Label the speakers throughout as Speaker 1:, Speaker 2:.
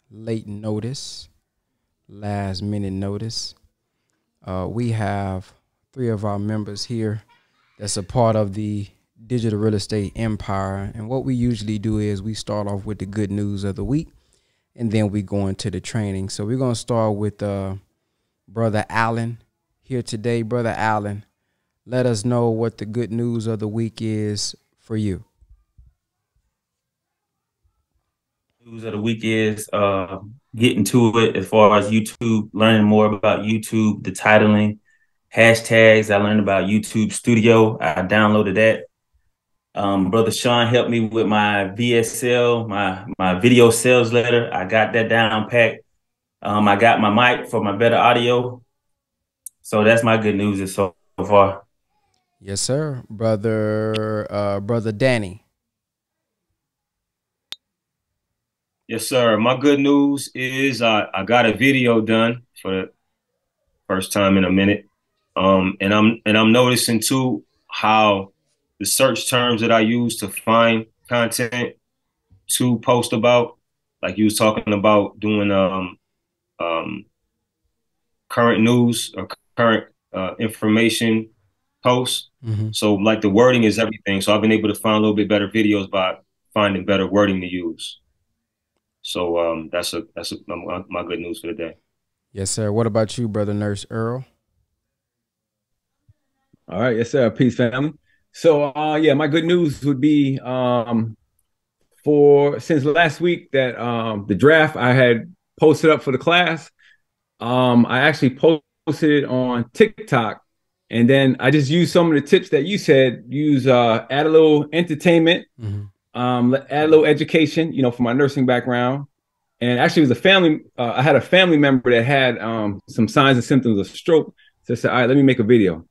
Speaker 1: late notice, last minute notice. We have three of our members here that's a part of the digital real estate empire. And what we usually do is we start off with the good news of the week, and then we go into the training. So we're going to start with Brother Allen here today. Brother Allen, let us know what the good news of the week is for you.
Speaker 2: News of the week is getting to it as far as YouTube, learning more about YouTube, the titling, hashtags. I learned about YouTube Studio. I downloaded that. Brother Sean helped me with my VSL, my video sales letter. I got that down packed. I got my mic for my better audio. So that's my good news so far.
Speaker 1: Yes, sir. Brother Danny.
Speaker 3: Yes, sir. My good news is I got a video done for the first time in a minute. And I'm noticing too how the search terms that I use to find content to post about, like you was talking about doing current news or current information posts.
Speaker 1: Mm-hmm.
Speaker 3: So like the wording is everything. So I've been able to find a little bit better videos by finding better wording to use. So that's my good news for the day.
Speaker 1: Yes, sir. What about you, Brother Nurse Earl?
Speaker 4: All right, yes, sir. Peace, family. So yeah, my good news would be for since last week that the draft I had posted up for the class. I actually posted it on TikTok, and then I just used some of the tips that you said. Use add a little entertainment, add a little education, for my nursing background. And actually, it was a family. I had a family member that had some signs and symptoms of stroke. So I said, all right, let me make a video.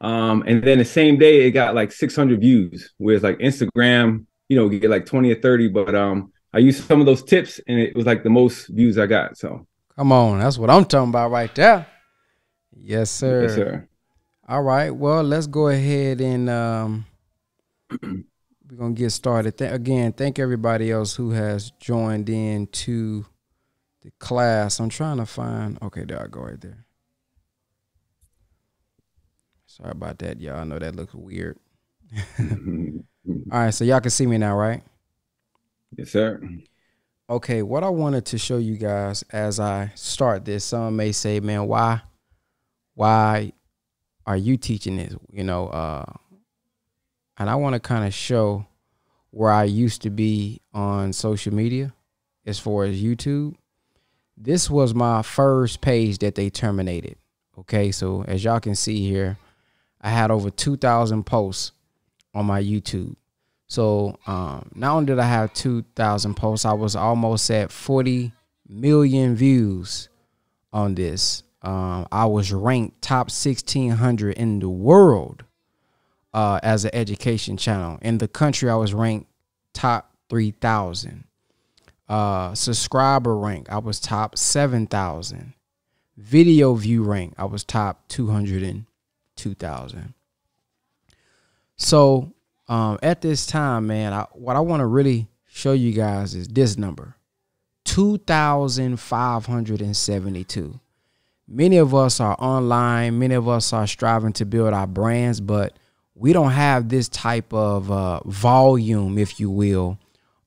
Speaker 4: And then the same day, it got like 600 views. Whereas like Instagram, you get like 20 or 30. But I used some of those tips, and it was like the most views I got. So
Speaker 1: come on, that's what I'm talking about right there. Yes, sir.
Speaker 4: Yes, sir.
Speaker 1: All right. Well, let's go ahead and we're going to get started. Again, thank everybody else who has joined in to the class. I'm trying to find. Okay, there I go right there. Sorry about that, y'all. I know that looks weird. All right, so y'all can see me now, right?
Speaker 4: Yes, sir.
Speaker 1: Okay, what I wanted to show you guys as I start this, some may say, man, why are you teaching this? And I want to kind of show where I used to be on social media as far as YouTube. This was my first page that they terminated. Okay, so as y'all can see here, I had over 2,000 posts on my YouTube. So not only did I have 2,000 posts, I was almost at 40 million views on this. I was ranked top 1,600 in the world as an education channel. In the country, I was ranked top 3,000. Subscriber rank, I was top 7,000. Video view rank, I was top 202,000. So at this time, man, what I want to really show you guys is this number, 2,572. Many of us are online. Many of us are striving to build our brands, but we don't have this type of volume, if you will,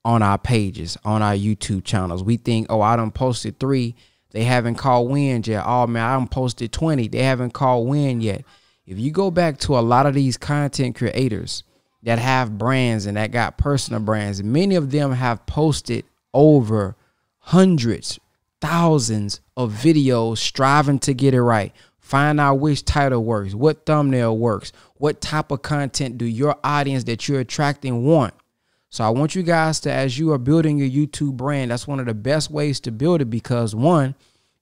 Speaker 1: on our pages, on our YouTube channels. We think, oh, I done posted 3. They haven't called win yet. Oh, man, I done posted 20. They haven't called win yet. If you go back to a lot of these content creators that have brands and that got personal brands, many of them have posted over hundreds, thousands of videos striving to get it right. Find out which title works, what thumbnail works, what type of content do your audience that you're attracting want. So I want you guys to, as you are building your YouTube brand, that's one of the best ways to build it because, one,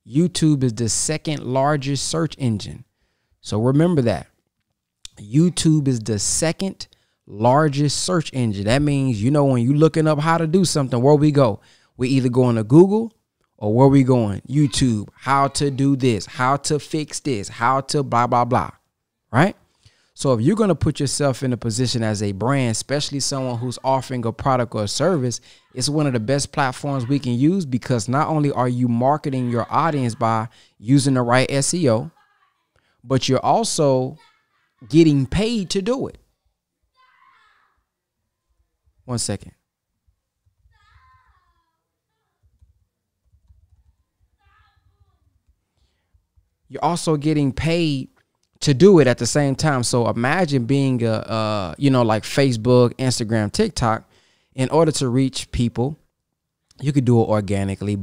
Speaker 1: YouTube is the second largest search engine. So remember that. YouTube is the second largest search engine. That means, when you're looking up how to do something, where we go? We either going to Google or where we going? YouTube. How to do this, how to fix this, how to blah, blah, blah. Right? So if you're going to put yourself in a position as a brand, especially someone who's offering a product or a service, it's one of the best platforms we can use, because not only are you marketing your audience by using the right SEO, but you're also getting paid to do it. 1 second. You're also getting paid to do it at the same time. So imagine being like Facebook, Instagram, TikTok. In order to reach people, you could do it organically,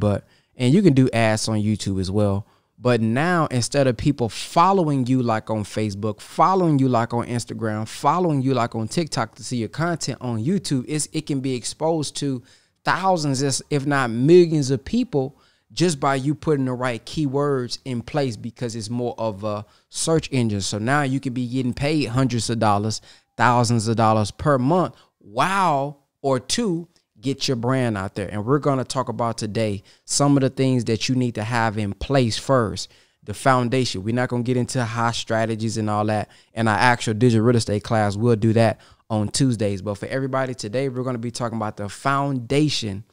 Speaker 1: and you can do ads on YouTube as well. But now, instead of people following you like on Facebook, following you like on Instagram, following you like on TikTok to see your content on YouTube, it can be exposed to thousands, if not millions of people, just by you putting the right keywords in place, because it's more of a search engine. So now you could be getting paid hundreds of dollars, thousands of dollars per month, or two, get your brand out there. And we're going to talk about today some of the things that you need to have in place first. The foundation. We're not going to get into high strategies and all that in our actual digital real estate class. We'll do that on Tuesdays. But for everybody today, we're going to be talking about the foundation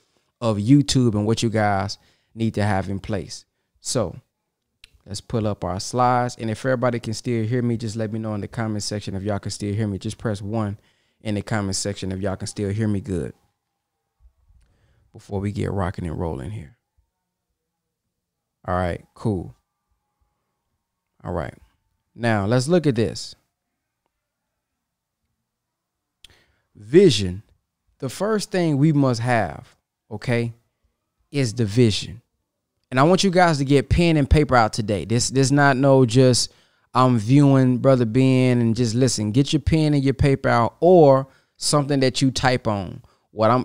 Speaker 1: of YouTube and what you guys need to have in place. So let's pull up our slides. And if everybody can still hear me, just let me know in the comment section. If y'all can still hear me, just press 1 in the comment section if y'all can still hear me good, before we get rocking and rolling here. All right, cool. All right. Now let's look at this. Vision. The first thing we must have, okay, is the vision. And I want you guys to get pen and paper out today. This not no just I'm viewing Brother Ben and just listen. Get your pen and your paper out, or something that you type on.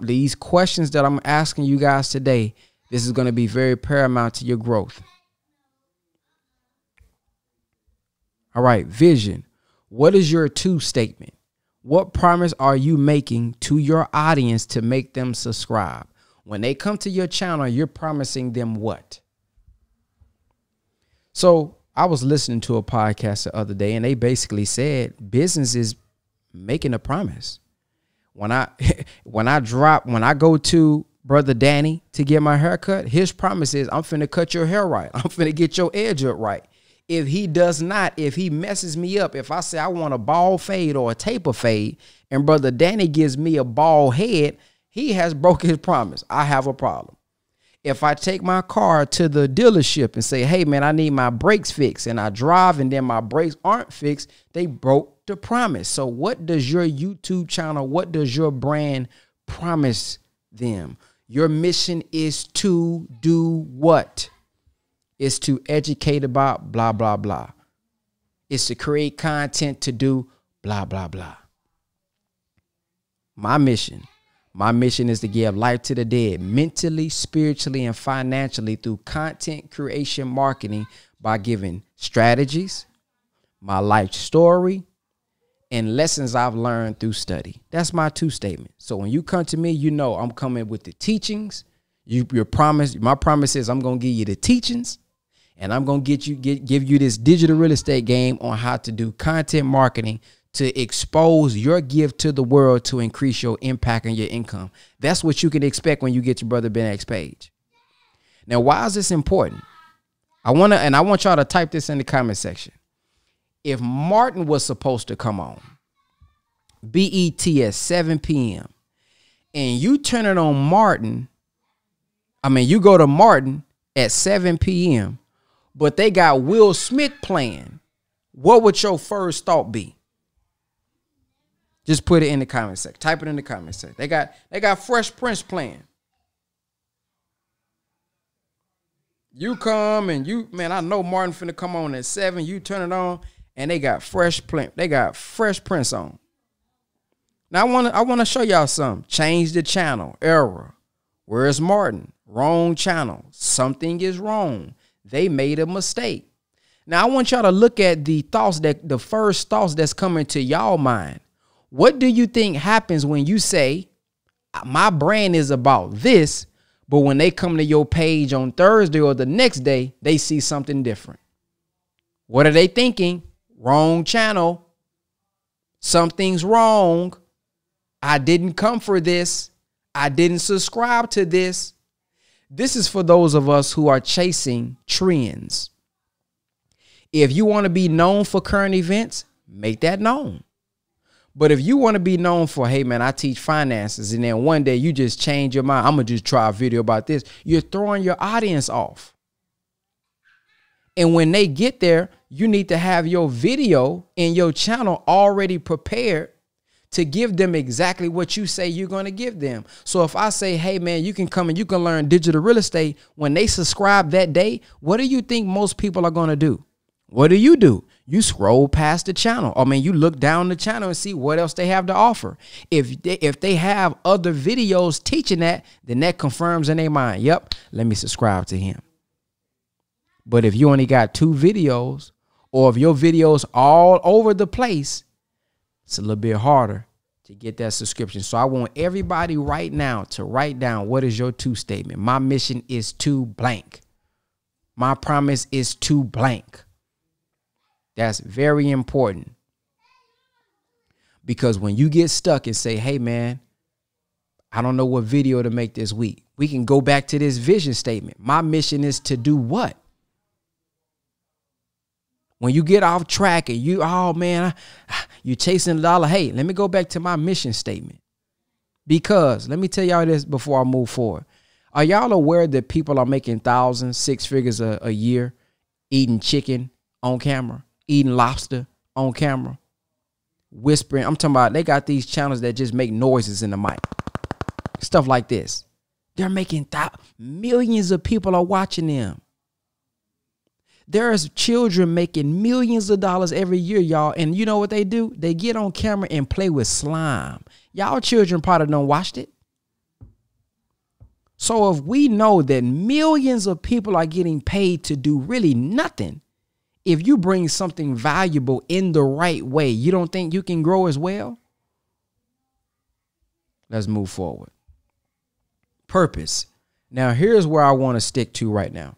Speaker 1: These questions that I'm asking you guys today, this is going to be very paramount to your growth. All right, vision. What is your to statement? What promise are you making to your audience to make them subscribe? When they come to your channel, you're promising them what? So I was listening to a podcast the other day, and they basically said business is making a promise. When I go to Brother Danny to get my hair cut, his promise is I'm finna cut your hair right. I'm finna get your edge up right. If he does not, if he messes me up, if I say I want a bald fade or a taper fade, and Brother Danny gives me a bald head, he has broken his promise. I have a problem. If I take my car to the dealership and say, hey, man, I need my brakes fixed, and I drive and then my brakes aren't fixed, they broke the promise. So what does your YouTube channel, what does your brand promise them? Your mission is to do what? It's to educate about blah, blah, blah. It's to create content to do blah, blah, blah. My mission is to give life to the dead, mentally, spiritually, and financially through content creation marketing by giving strategies, my life story, and lessons I've learned through study. That's my to statement. So when you come to me, you know I'm coming with the teachings. My promise is I'm going to give you the teachings, and I'm going to give you this digital real estate game on how to do content marketing to expose your gift to the world to increase your impact and your income. That's what you can expect when you get your Brother Ben X page. Now, why is this important? I want y'all to type this in the comment section. If Martin was supposed to come on, BET at 7 p.m., and you turn it on you go to Martin at 7 p.m., but they got Will Smith playing, what would your first thought be? Just put it in the comment section. Type it in the comment section. They got Fresh Prince playing. You come and I know Martin finna come on at 7. You turn it on and they got Fresh Prince on. Now I want to show y'all something. Change the channel. Error. Where's Martin? Wrong channel. Something is wrong. They made a mistake. Now I want y'all to look at the first thoughts that's coming to y'all mind. What do you think happens when you say, my brand is about this, but when they come to your page on Thursday or the next day, they see something different? What are they thinking? Wrong channel. Something's wrong. I didn't come for this. I didn't subscribe to this. This is for those of us who are chasing trends. If you want to be known for current events, make that known. But if you want to be known for, hey, man, I teach finances, and then one day you just change your mind, I'm going to just try a video about this, you're throwing your audience off. And when they get there, you need to have your video and your channel already prepared to give them exactly what you say you're going to give them. So if I say, hey, man, you can come and you can learn digital real estate, when they subscribe that day, what do you think most people are going to do? What do? You scroll past the channel. I mean, you look down the channel and see what else they have to offer. If they have other videos teaching that, then that confirms in their mind, yep, let me subscribe to him. But if you only got 2 videos, or if your videos all over the place, it's a little bit harder to get that subscription. So I want everybody right now to write down, what is your 2 statement? My mission is to blank. My promise is to blank. That's very important. Because when you get stuck and say, hey, man, I don't know what video to make this week, we can go back to this vision statement. My mission is to do what? When you get off track and you, oh, man, you're chasing the dollar. Hey, let me go back to my mission statement. Because let me tell y'all this before I move forward. Are y'all aware that people are making thousands, 6 figures a year, eating chicken on camera, eating lobster on camera, whispering? I'm talking about they got these channels that just make noises in the mic. Stuff like this. They're making millions of people are watching them. There's children making millions of dollars every year, y'all. And you know what they do? They get on camera and play with slime. Y'all children probably don't watch it. So if we know that millions of people are getting paid to do really nothing, if you bring something valuable in the right way, you don't think you can grow as well? Let's move forward. Purpose. Now, here's where I want to stick to right now.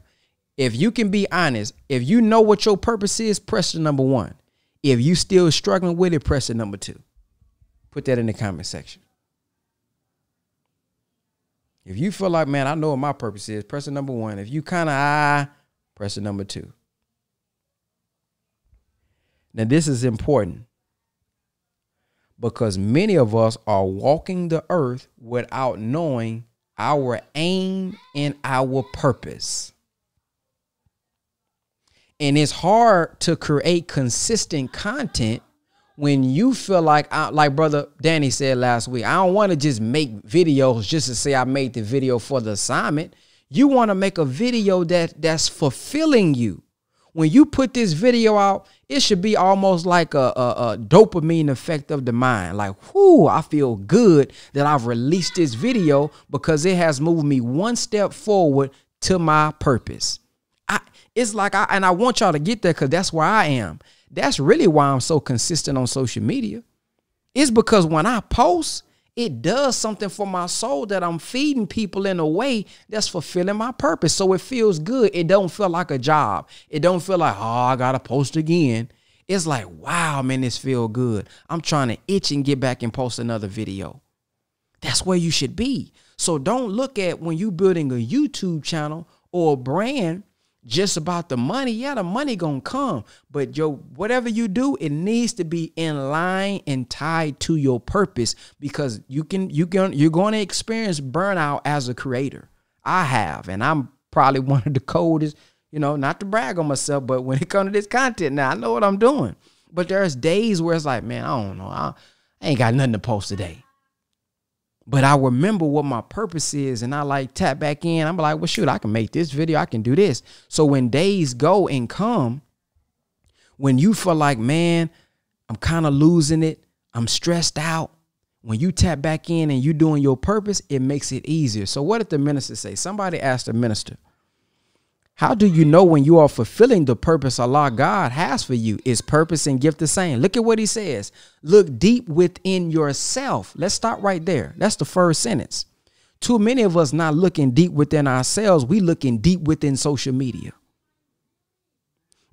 Speaker 1: If you can be honest, if you know what your purpose is, press the number 1. If you still struggling with it, press the number 2. Put that in the comment section. If you feel like, man, I know what my purpose is, press the number 1. If you kind of, press the number 2. Now, this is important because many of us are walking the earth without knowing our aim and our purpose. And it's hard to create consistent content when you feel like Brother Danny said last week, I don't want to just make videos just to say I made the video for the assignment. You want to make a video that's fulfilling you. When you put this video out, it should be almost like a dopamine effect of the mind. Like, whoo, I feel good that I've released this video because it has moved me one step forward to my purpose. It's like, I want y'all to get there because that's where I am. That's really why I'm so consistent on social media. It's because when I post, it does something for my soul that I'm feeding people in a way that's fulfilling my purpose. So it feels good. It don't feel like a job. It don't feel like, oh, I got to post again. It's like, wow, man, this feel good. I'm trying to itch and get back and post another video. That's where you should be. So don't look at when you're building a YouTube channel or a brand just about the money. Yeah, the money gonna come, but whatever you do, it needs to be in line and tied to your purpose, because you're going to experience burnout as a creator. I have, and I'm probably one of the coldest, not to brag on myself, but when it comes to this content now, I know what I'm doing. But there's days where it's like, man, I don't know, I ain't got nothing to post today. But I remember what my purpose is, and I tap back in. I'm like, well, shoot, I can make this video. I can do this. So when days go and come, when you feel like, man, I'm kind of losing it, I'm stressed out, when you tap back in and you're doing your purpose, it makes it easier. So what did the minister say? Somebody asked the minister, how do you know when you are fulfilling the purpose Allah God has for you? Is purpose and gift the same? Look at what he says. Look deep within yourself. Let's stop right there. That's the first sentence. Too many of us not looking deep within ourselves. We looking deep within social media.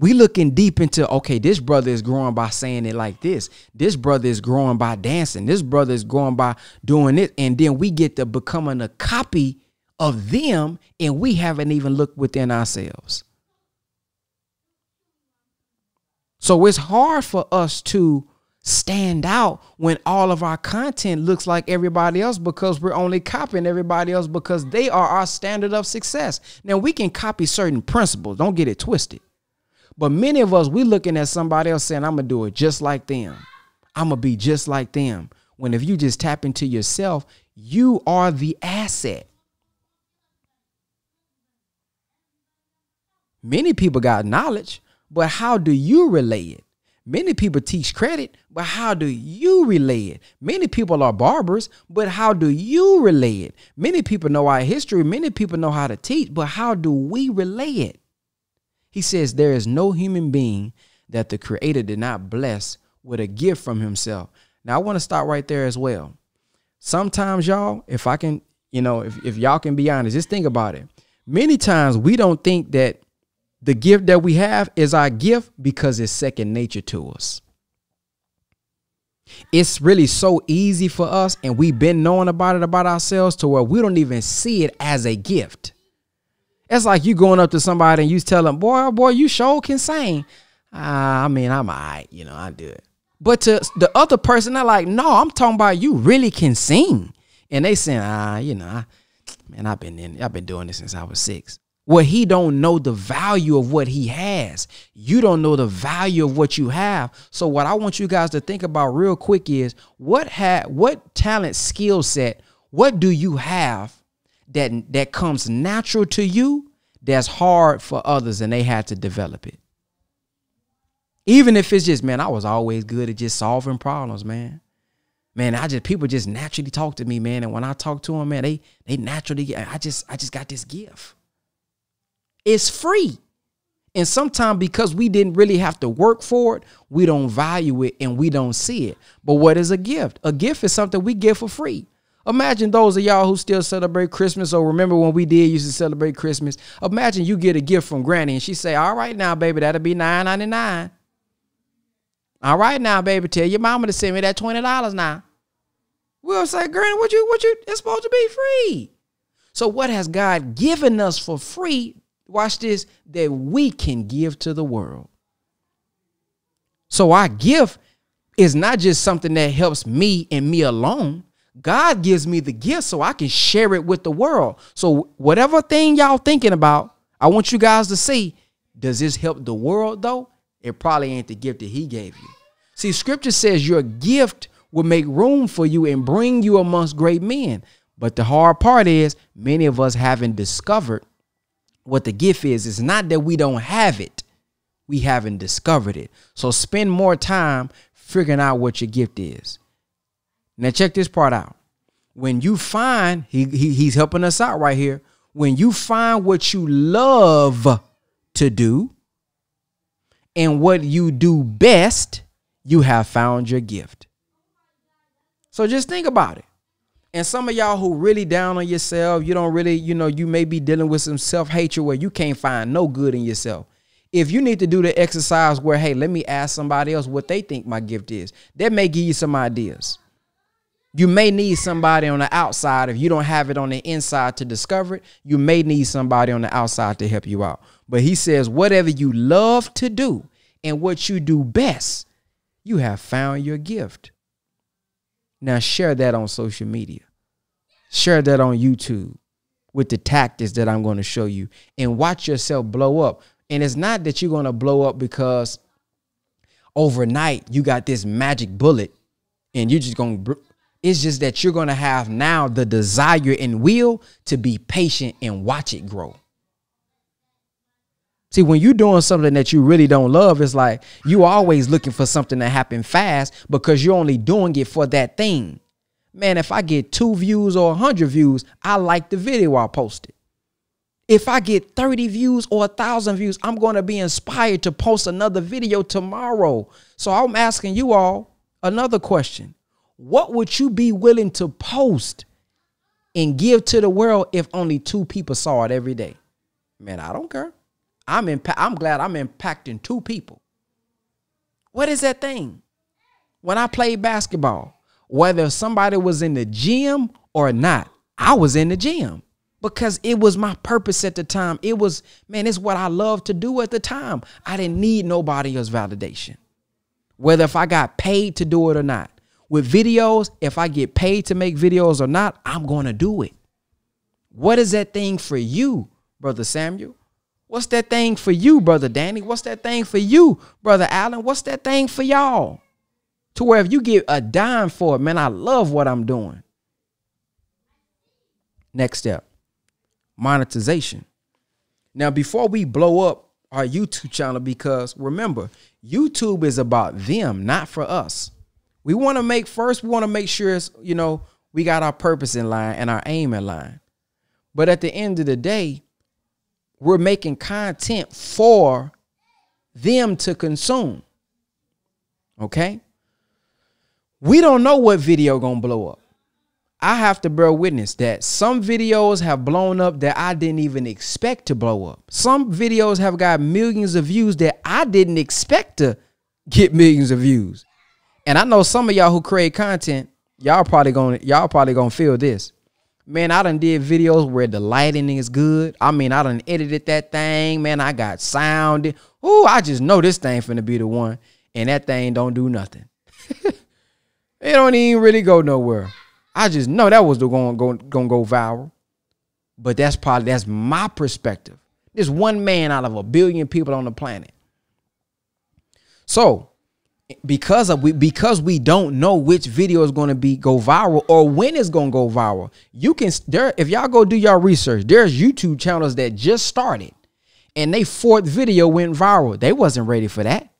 Speaker 1: We looking deep into, okay, this brother is growing by saying it like this. This brother is growing by dancing. This brother is growing by doing it. And then we get to becoming a copy of them, and we haven't even looked within ourselves. So it's hard for us to stand out when all of our content looks like everybody else, because we're only copying everybody else because they are our standard of success. Now, we can copy certain principles. Don't get it twisted. But many of us, we looking at somebody else saying, I'm going to do it just like them. I'm going to be just like them. When if you just tap into yourself, you are the asset. Many people got knowledge, but how do you relay it? Many people teach credit, but how do you relay it? Many people are barbers, but how do you relay it? Many people know our history. Many people know how to teach, but how do we relay it? He says there is no human being that the Creator did not bless with a gift from himself. Now, I want to stop right there as well. Sometimes, y'all, if I can, if y'all can be honest, just think about it. Many times we don't think that the gift that we have is our gift because it's second nature to us. It's really so easy for us, and we've been knowing about it about ourselves to where we don't even see it as a gift. It's like you going up to somebody and you tell them, boy, you sure can sing. I mean, I'm all right, I do it. But to the other person, they're like, no, I'm talking about you really can sing. And they saying, I've been doing this since I was 6. Well, he don't know the value of what he has. You don't know the value of what you have. So what I want you guys to think about real quick is what talent, skill set, what do you have that comes natural to you that's hard for others and they had to develop it? Even if it's just, man, I was always good at just solving problems, man. Man, people just naturally talk to me, man. And when I talk to them, man, they naturally, I just got this gift. It's free. And sometimes because we didn't really have to work for it, we don't value it and we don't see it. But what is a gift? A gift is something we give for free. Imagine those of y'all who still celebrate Christmas, or remember when we used to celebrate Christmas. Imagine you get a gift from Granny and she say, all right now, baby, that'll be $9.99. All right now, baby, tell your mama to send me that $20 now. We'll say, Granny, what you, it's supposed to be free. So what has God given us for free? Watch this, that we can give to the world. So our gift is not just something that helps me and me alone. God gives me the gift so I can share it with the world. So whatever thing y'all thinking about, I want you guys to see, does this help the world though? It probably ain't the gift that he gave you. See, scripture says your gift will make room for you and bring you amongst great men. But the hard part is many of us haven't discovered what the gift is. It's not that we don't have it. We haven't discovered it. So spend more time figuring out what your gift is. Now check this part out. When you find, he's helping us out right here. When you find what you love to do and what you do best, you have found your gift. So just think about it. And some of y'all who really down on yourself, you don't really, you may be dealing with some self-hatred where you can't find no good in yourself. If you need to do the exercise where, hey, let me ask somebody else what they think my gift is, that may give you some ideas. You may need somebody on the outside. If you don't have it on the inside to discover it, you may need somebody on the outside to help you out. But he says, whatever you love to do and what you do best, you have found your gift. Now share that on social media. Share that on YouTube with the tactics that I'm going to show you, and watch yourself blow up. And it's not that you're going to blow up because overnight you got this magic bullet and you're just going to, it's just that you're going to have now the desire and will to be patient and watch it grow. See, when you're doing something that you really don't love, it's like you always looking for something to happen fast because you're only doing it for that thing. Man, if I get 2 views or 100 views, I like the video I posted. If I get 30 views or 1,000 views, I'm going to be inspired to post another video tomorrow. So I'm asking you all another question. What would you be willing to post and give to the world if only 2 people saw it every day? Man, I don't care. I'm glad I'm impacting 2 people. What is that thing? When I played basketball, whether somebody was in the gym or not, I was in the gym because it was my purpose at the time. It was, man, it's what I loved to do at the time. I didn't need nobody else's validation, whether if I got paid to do it or not. With videos, if I get paid to make videos or not, I'm going to do it. What is that thing for you, Brother Samuel? What's that thing for you, Brother Danny? What's that thing for you, Brother Allen? What's that thing for y'all? To where if you get a dime for it, man, I love what I'm doing. Next step, monetization. Now, before we blow up our YouTube channel, because remember, YouTube is about them, not for us. We want to make sure it's, you know, we got our purpose in line and our aim in line. But at the end of the day, we're making content for them to consume. Okay? We don't know what video gonna blow up. I have to bear witness that some videos have blown up that I didn't even expect to blow up. Some videos have got millions of views that I didn't expect to get millions of views. And I know some of y'all who create content, y'all probably gonna feel this. Man, I done did videos where the lighting is good. I mean, I done edited that thing. Man, I got sound. Ooh, I just know this thing finna be the one. And that thing don't do nothing. It don't even really go nowhere. I just know that was gonna go viral. But that's my perspective. There's one man out of 1 billion people on the planet. So because we don't know which video is going to go viral or when it's going to go viral, if y'all go do your research, there's YouTube channels that just started and they 4th video went viral. They wasn't ready for that.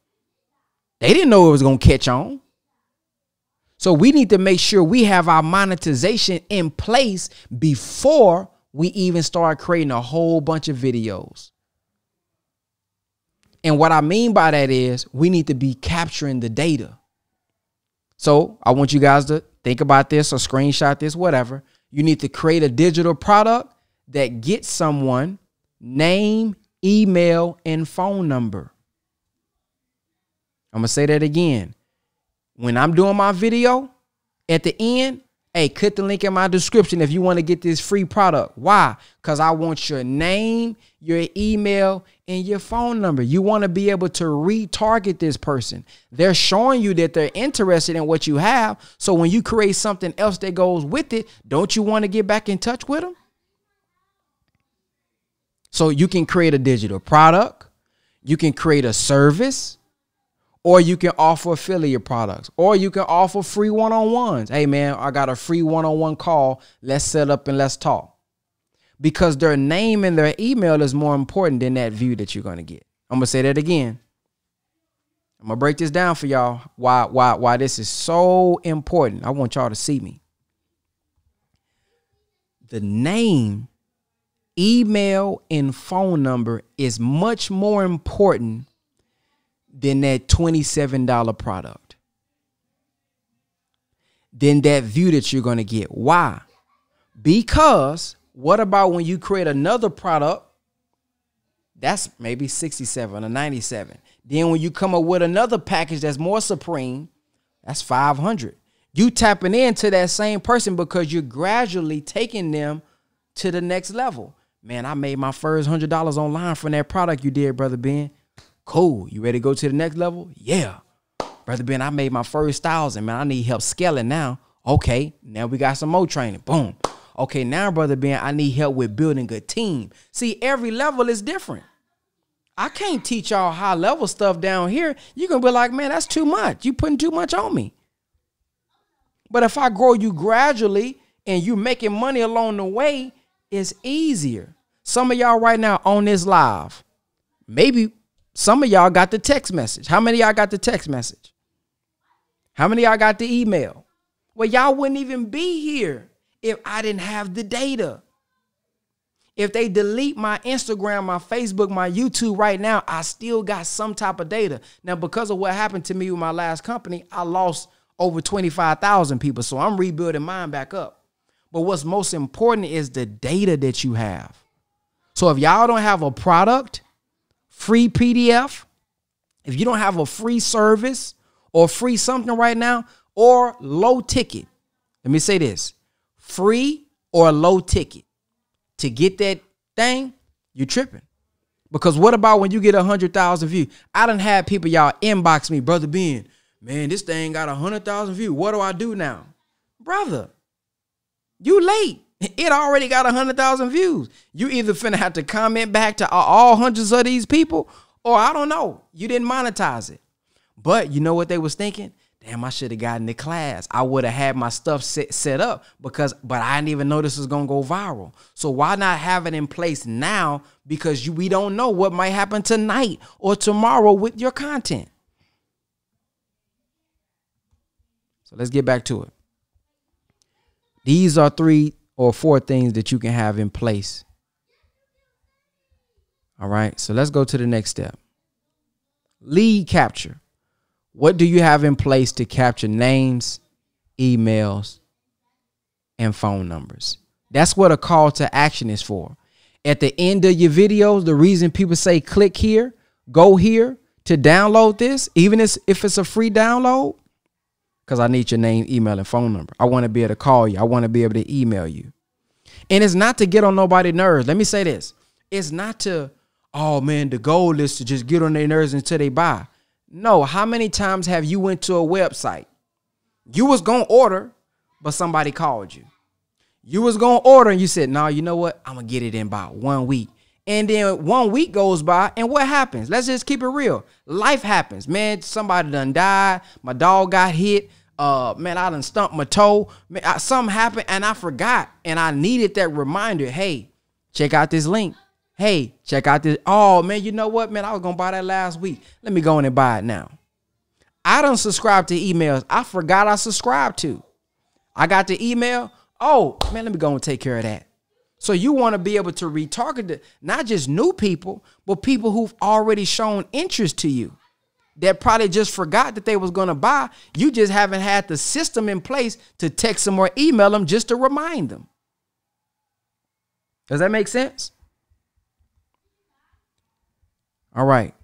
Speaker 1: They didn't know it was going to catch on. So we need to make sure we have our monetization in place before we even start creating a whole bunch of videos. And what I mean by that is we need to be capturing the data. So I want you guys to think about this or screenshot this, whatever. You need to create a digital product that gets someone name, email, and phone number. I'm going to say that again. When I'm doing my video, at the end, hey, click the link in my description if you want to get this free product. Why? Because I want your name, your email, and your phone number. You want to be able to retarget this person. They're showing you that they're interested in what you have. So when you create something else that goes with it, don't you want to get back in touch with them? So you can create a digital product. You can create a service. Or you can offer affiliate products, or you can offer free one-on-ones. Hey, man, I got a free one-on-one call. Let's set up and let's talk. Because their name and their email is more important than that view that you're going to get. I'm going to say that again. I'm going to break this down for y'all why this is so important. I want y'all to see me. The name, email, and phone number is much more important than that $27 product, than that view that you're going to get. Why? Because what about when you create another product that's maybe 67 or 97? Then when you come up with another package that's more supreme, that's 500. You tapping into that same person because you're gradually taking them to the next level. Man, I made my first $100 online from that product you did, Brother Ben. Cool. You ready to go to the next level? Yeah. Brother Ben, I made my first 1,000. Man, I need help scaling now. Okay. Now we got some more training. Boom. Okay. Now, Brother Ben, I need help with building a team. See, every level is different. I can't teach y'all high level stuff down here. You can be like, man, that's too much. You putting too much on me. But if I grow you gradually and you making money along the way, it's easier. Some of y'all right now on this live, maybe some of y'all got the text message. How many of y'all got the text message? How many of y'all got the email? Well, y'all wouldn't even be here if I didn't have the data. If they delete my Instagram, my Facebook, my YouTube right now, I still got some type of data. Now, because of what happened to me with my last company, I lost over 25,000 people. So I'm rebuilding mine back up. But what's most important is the data that you have. So if y'all don't have a product, free PDF, if you don't have a free service or free something right now, or low ticket, let me say this, free or low ticket to get that thing, you're tripping. Because what about when you get 100,000 views? I done had people, y'all, inbox me, Brother Ben, man, this thing got 100,000 views. What do I do now? Brother, you late. It already got 100,000 views. You either finna have to comment back to all hundreds of these people, or I don't know, you didn't monetize it. But you know what they was thinking? Damn, I should have gotten the class. I would have had my stuff set up but I didn't even know this was going to go viral. So why not have it in place now? Because we don't know what might happen tonight or tomorrow with your content. So let's get back to it. These are 3 or 4 things that you can have in place. All right, so let's go to the next step. Lead capture. What do you have in place to capture names, emails, and phone numbers? That's what a call to action is for. At the end of your videos, the reason people say click here, go here to download this, even if it's a free download, because I need your name, email, and phone number. I want to be able to call you. I want to be able to email you. And it's not to get on nobody's nerves. Let me say this. It's not to, oh man, the goal is to just get on their nerves until they buy. No, how many times have you went to a website? You was going to order, but somebody called you. You was going to order and you said, no, you know what? I'm going to get it in about 1 week. And then 1 week goes by and what happens? Let's just keep it real. Life happens. Man, somebody done died. My dog got hit. Man, I done stumped my toe. Man, something happened and I forgot. And I needed that reminder. Hey, check out this link. Hey, check out this. Oh, man, you know what, man? I was going to buy that last week. Let me go in and buy it now. I don't subscribe to emails. I forgot I subscribed to. I got the email. Oh, man, let me go and take care of that. So you want to be able to retarget not just new people, but people who've already shown interest to you that probably just forgot that they was going to buy. You just haven't had the system in place to text them or email them just to remind them. Does that make sense? All right.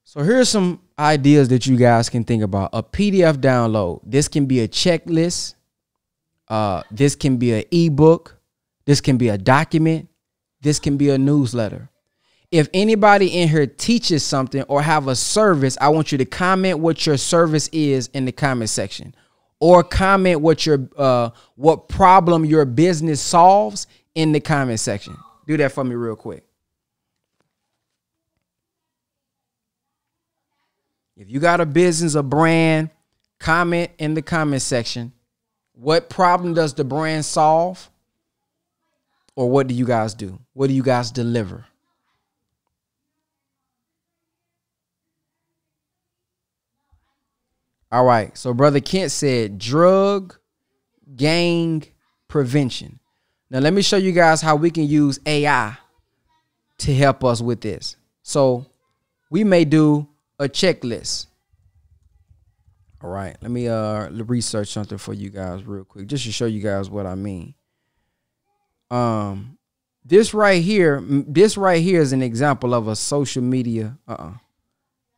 Speaker 1: So here's some ideas that you guys can think about. A PDF download. This can be a checklist. This can be an ebook. This can be a document. This can be a newsletter. If anybody in here teaches something or have a service, I want you to comment what your service is in the comment section, or comment what problem your business solves in the comment section. Do that for me real quick. If you got a business, a brand, comment in the comment section. What problem does the brand solve? Or what do you guys do? What do you guys deliver? All right. So Brother Kent said drug gang prevention. Now, let me show you guys how we can use AI to help us with this. So we may do a checklist. All right. Let me research something for you guys real quick, just to show you guys what I mean. This right here is an example of a social media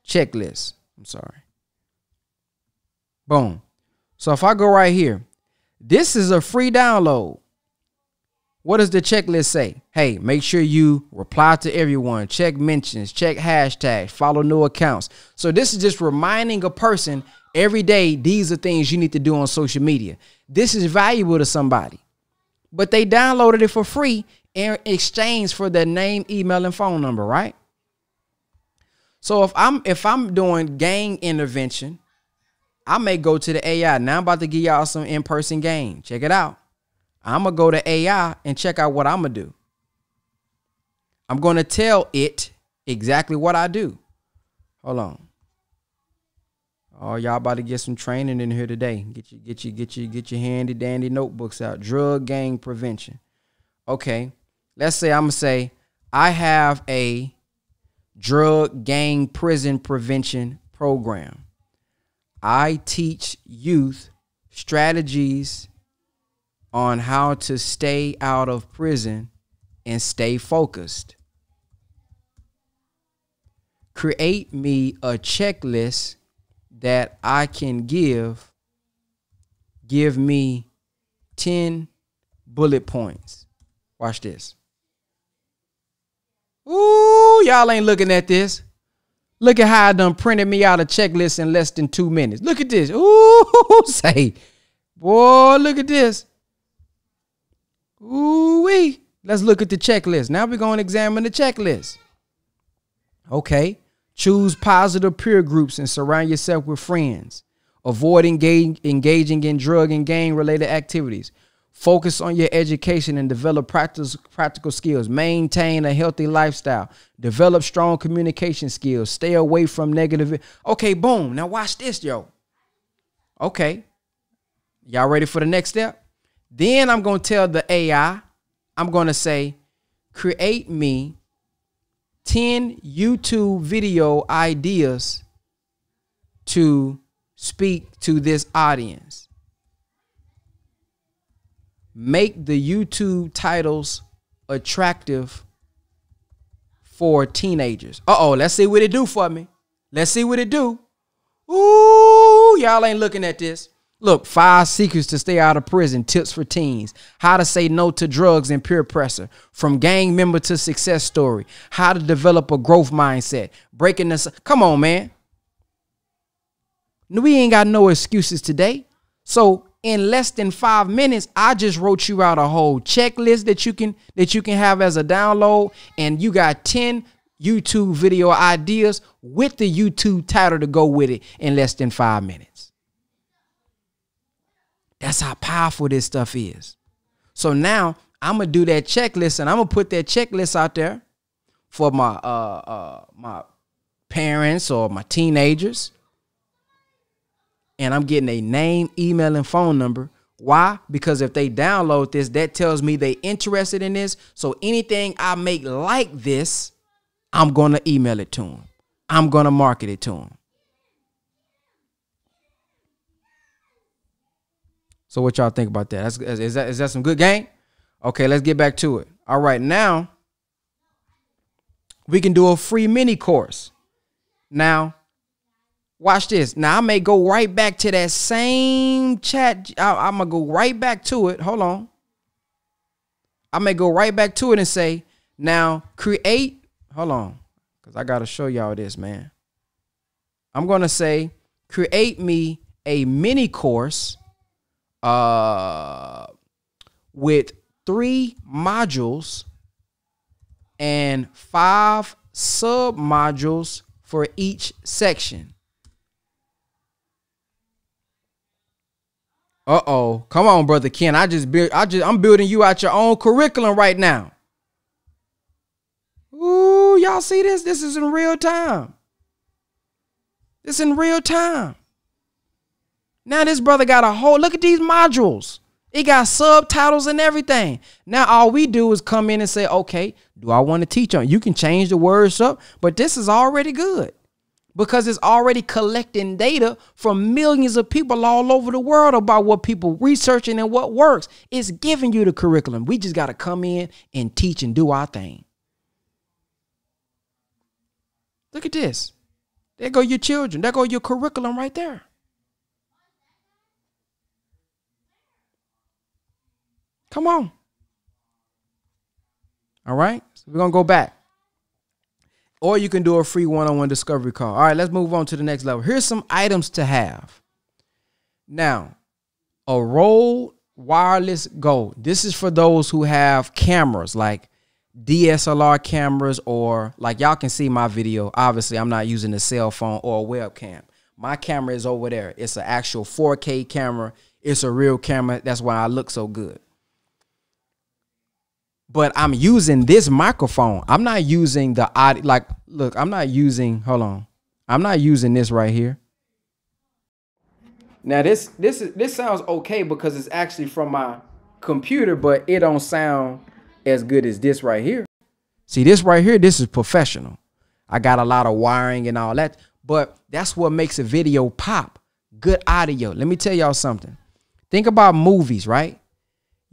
Speaker 1: checklist. I'm sorry. Boom. So if I go right here, this is a free download. What does the checklist say? Hey, make sure you reply to everyone, check mentions, check hashtags, follow new accounts. So this is just reminding a person every day, these are things you need to do on social media. This is valuable to somebody, but they downloaded it for free in exchange for their name, email, and phone number, right? So if I'm doing gang intervention, I may go to the AI. Now I'm about to give y'all some in-person game. Check it out. I'm going to go to AI and check out what I'm going to do. I'm going to tell it exactly what I do. Hold on. Oh, y'all about to get some training in here today. Get your handy dandy notebooks out. Drug gang prevention. Okay. Let's say I'm going to say I have a drug gang prison prevention program. I teach youth strategies on how to stay out of prison and stay focused. Create me a checklist that I can give me 10 bullet points. Watch this. Ooh, y'all ain't looking at this. Look at how I done printed me out a checklist in less than 2 minutes. Look at this. Ooh, say, boy, look at this. Ooh-wee. Let's look at the checklist. Now we're going to examine the checklist. Okay. Choose positive peer groups and surround yourself with friends. Avoid engaging in drug and gang-related activities. Focus on your education and develop practical skills. Maintain a healthy lifestyle. Develop strong communication skills. Stay away from negative. Okay, boom. Now watch this, yo. Okay. Y'all ready for the next step? Then I'm going to tell the AI, I'm going to say, create me 10 YouTube video ideas to speak to this audience. Make the YouTube titles attractive for teenagers. Let's see what it do for me. Let's see what it do. Ooh, y'all ain't looking at this. Look, 5 secrets to stay out of prison, tips for teens, how to say no to drugs and peer pressure, from gang member to success story, how to develop a growth mindset, breaking this. Come on, man. We ain't got no excuses today. So in less than 5 minutes, I just wrote you out a whole checklist that you can have as a download, and you got 10 YouTube video ideas with the YouTube title to go with it in less than 5 minutes. That's how powerful this stuff is. So now I'm gonna do that checklist, and I'm gonna put that checklist out there for my my parents or my teenagers. And I'm getting a name, email, and phone number. Why? Because if they download this, that tells me they interested in this. So anything I make like this, I'm going to email it to them. I'm going to market it to them. So what y'all think about that? Is that some good game? Okay, let's get back to it. All right, now we can do a free mini course. Now, watch this. Now, I may go right back to that same chat. I'm going to go right back to it. Hold on. I may go right back to it and say, now create. Hold on. Because I got to show y'all this, man. I'm going to say, create me a mini course with 3 modules and 5 sub modules for each section. Come on, brother Ken. I'm building you out your own curriculum right now. Ooh, y'all see this? This is in real time. This in real time. Now this brother got a whole, look at these modules. It got subtitles and everything. Now all we do is come in and say, okay, do I want to teach on? You can change the words up, but this is already good. Because it's already collecting data from millions of people all over the world about what people researching and what works. It's giving you the curriculum. We just got to come in and teach and do our thing. Look at this. There go your children. There go your curriculum right there. Come on. All right. So we're going to go back. Or you can do a free one-on-one discovery call. All right, let's move on to the next level. Here's some items to have. Now, a Rode Wireless Go. This is for those who have cameras like DSLR cameras, or like y'all can see my video. Obviously, I'm not using a cell phone or a webcam. My camera is over there. It's an actual 4K camera. It's a real camera. That's why I look so good. But I'm using this microphone. I'm not using the audio. Like, look, I'm not using, hold on. I'm not using this right here. Now this sounds okay because it's actually from my computer, but it don't sound as good as this right here. See, this right here, this is professional. I got a lot of wiring and all that, but that's what makes a video pop. Good audio. Let me tell y'all something. Think about movies, right?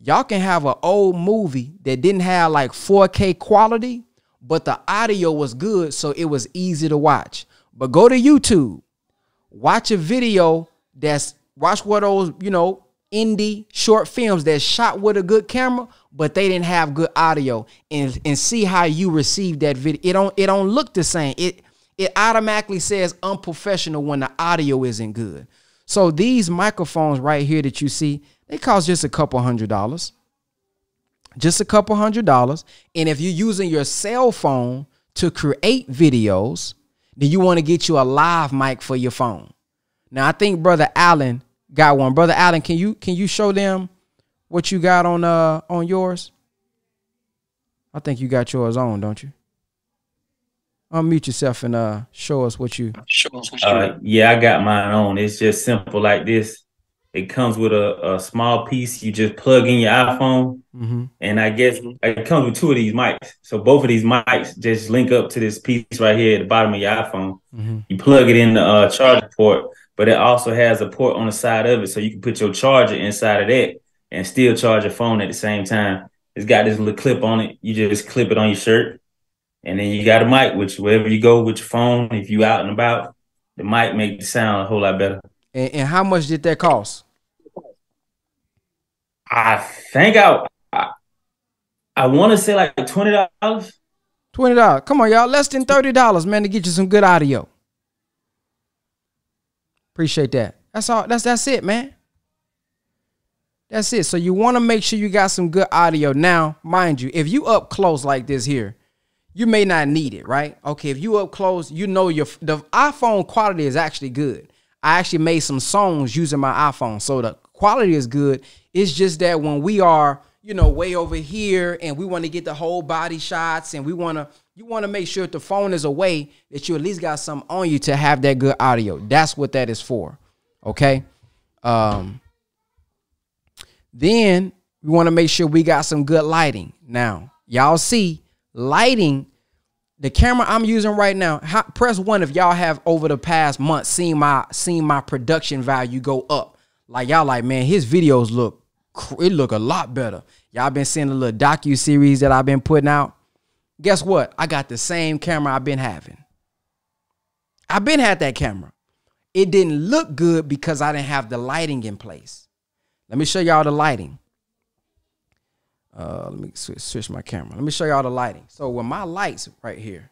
Speaker 1: Y'all can have an old movie that didn't have like 4K quality, but the audio was good, so it was easy to watch. But go to YouTube, watch a video watch one of those, indie short films that's shot with a good camera, but they didn't have good audio, and see how you receive that video. It don't look the same. It automatically says unprofessional when the audio isn't good. So these microphones right here that you see, they cost just a couple $100. Just a couple $100. And if you're using your cell phone to create videos, then you want to get you a live mic for your phone. Now, I think Brother Allen got one. Brother Allen, can you show them what you got on yours? I think you got yours on, don't you? Unmute yourself and show us what you.
Speaker 2: Yeah, I got mine on. It's just simple like this. It comes with a small piece. You just plug in your iPhone, and I guess it comes with two of these mics. So both of these mics just link up to this piece right here at the bottom of your iPhone. You plug it in the charger port, but it also has a port on the side of it, so you can put your charger inside of that and still charge your phone at the same time. It's got this little clip on it. You just clip it on your shirt, and then you got a mic, which wherever you go with your phone, if you out and about, the mic makes the sound a whole lot better.
Speaker 1: And how much did that cost?
Speaker 2: I think I want to say like $20.
Speaker 1: $20. Come on, y'all. Less than $30, man, to get you some good audio. Appreciate that. That's all. That's it, man. That's it. So you want to make sure you got some good audio. Now, mind you, if you up close like this here, you may not need it, right? Okay, if you up close, the iPhone quality is actually good. I actually made some songs using my iPhone, so the quality is good. It's just that when we are, way over here and we want to get the whole body shots, and you want to make sure if the phone is away that you at least got something on you to have that good audio. That's what that is for. Okay. Then we want to make sure we got some good lighting. Now, y'all see lighting. The camera I'm using right now, press 1 if y'all have over the past month seen my production value go up. Like y'all like, man, his videos look a lot better. Y'all been seeing a little docu-series that I've been putting out. Guess what? I got the same camera I've been having. I've been had that camera. It didn't look good because I didn't have the lighting in place. Let me show y'all the lighting. Let me switch my camera. Let me show y'all the lighting. So with my lights right here,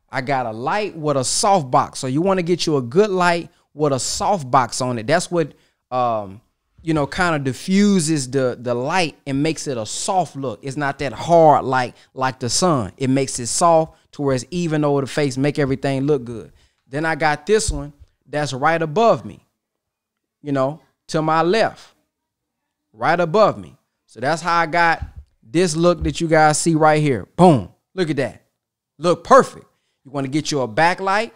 Speaker 1: I got a light with a softbox. So you want to get you a good light with a softbox on it. That's what, kind of diffuses the light and makes it a soft look. It's not that hard like the sun. It makes it soft to where it's even over the face, make everything look good. Then I got this one that's right above me, to my left, right above me. So that's how I got this look that you guys see right here. Boom. Look at that. Look perfect. You want to get you a backlight.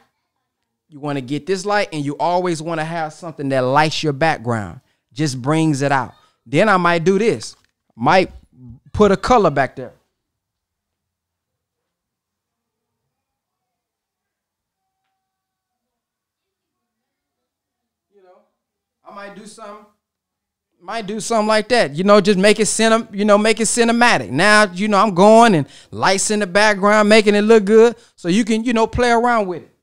Speaker 1: You want to get this light, and you always want to have something that lights your background. Just brings it out. Then I might do this. Might put a color back there. I might do something. Might do something like that, just make it make it cinematic. Now, I'm going and lights in the background, making it look good, so you can, play around with it.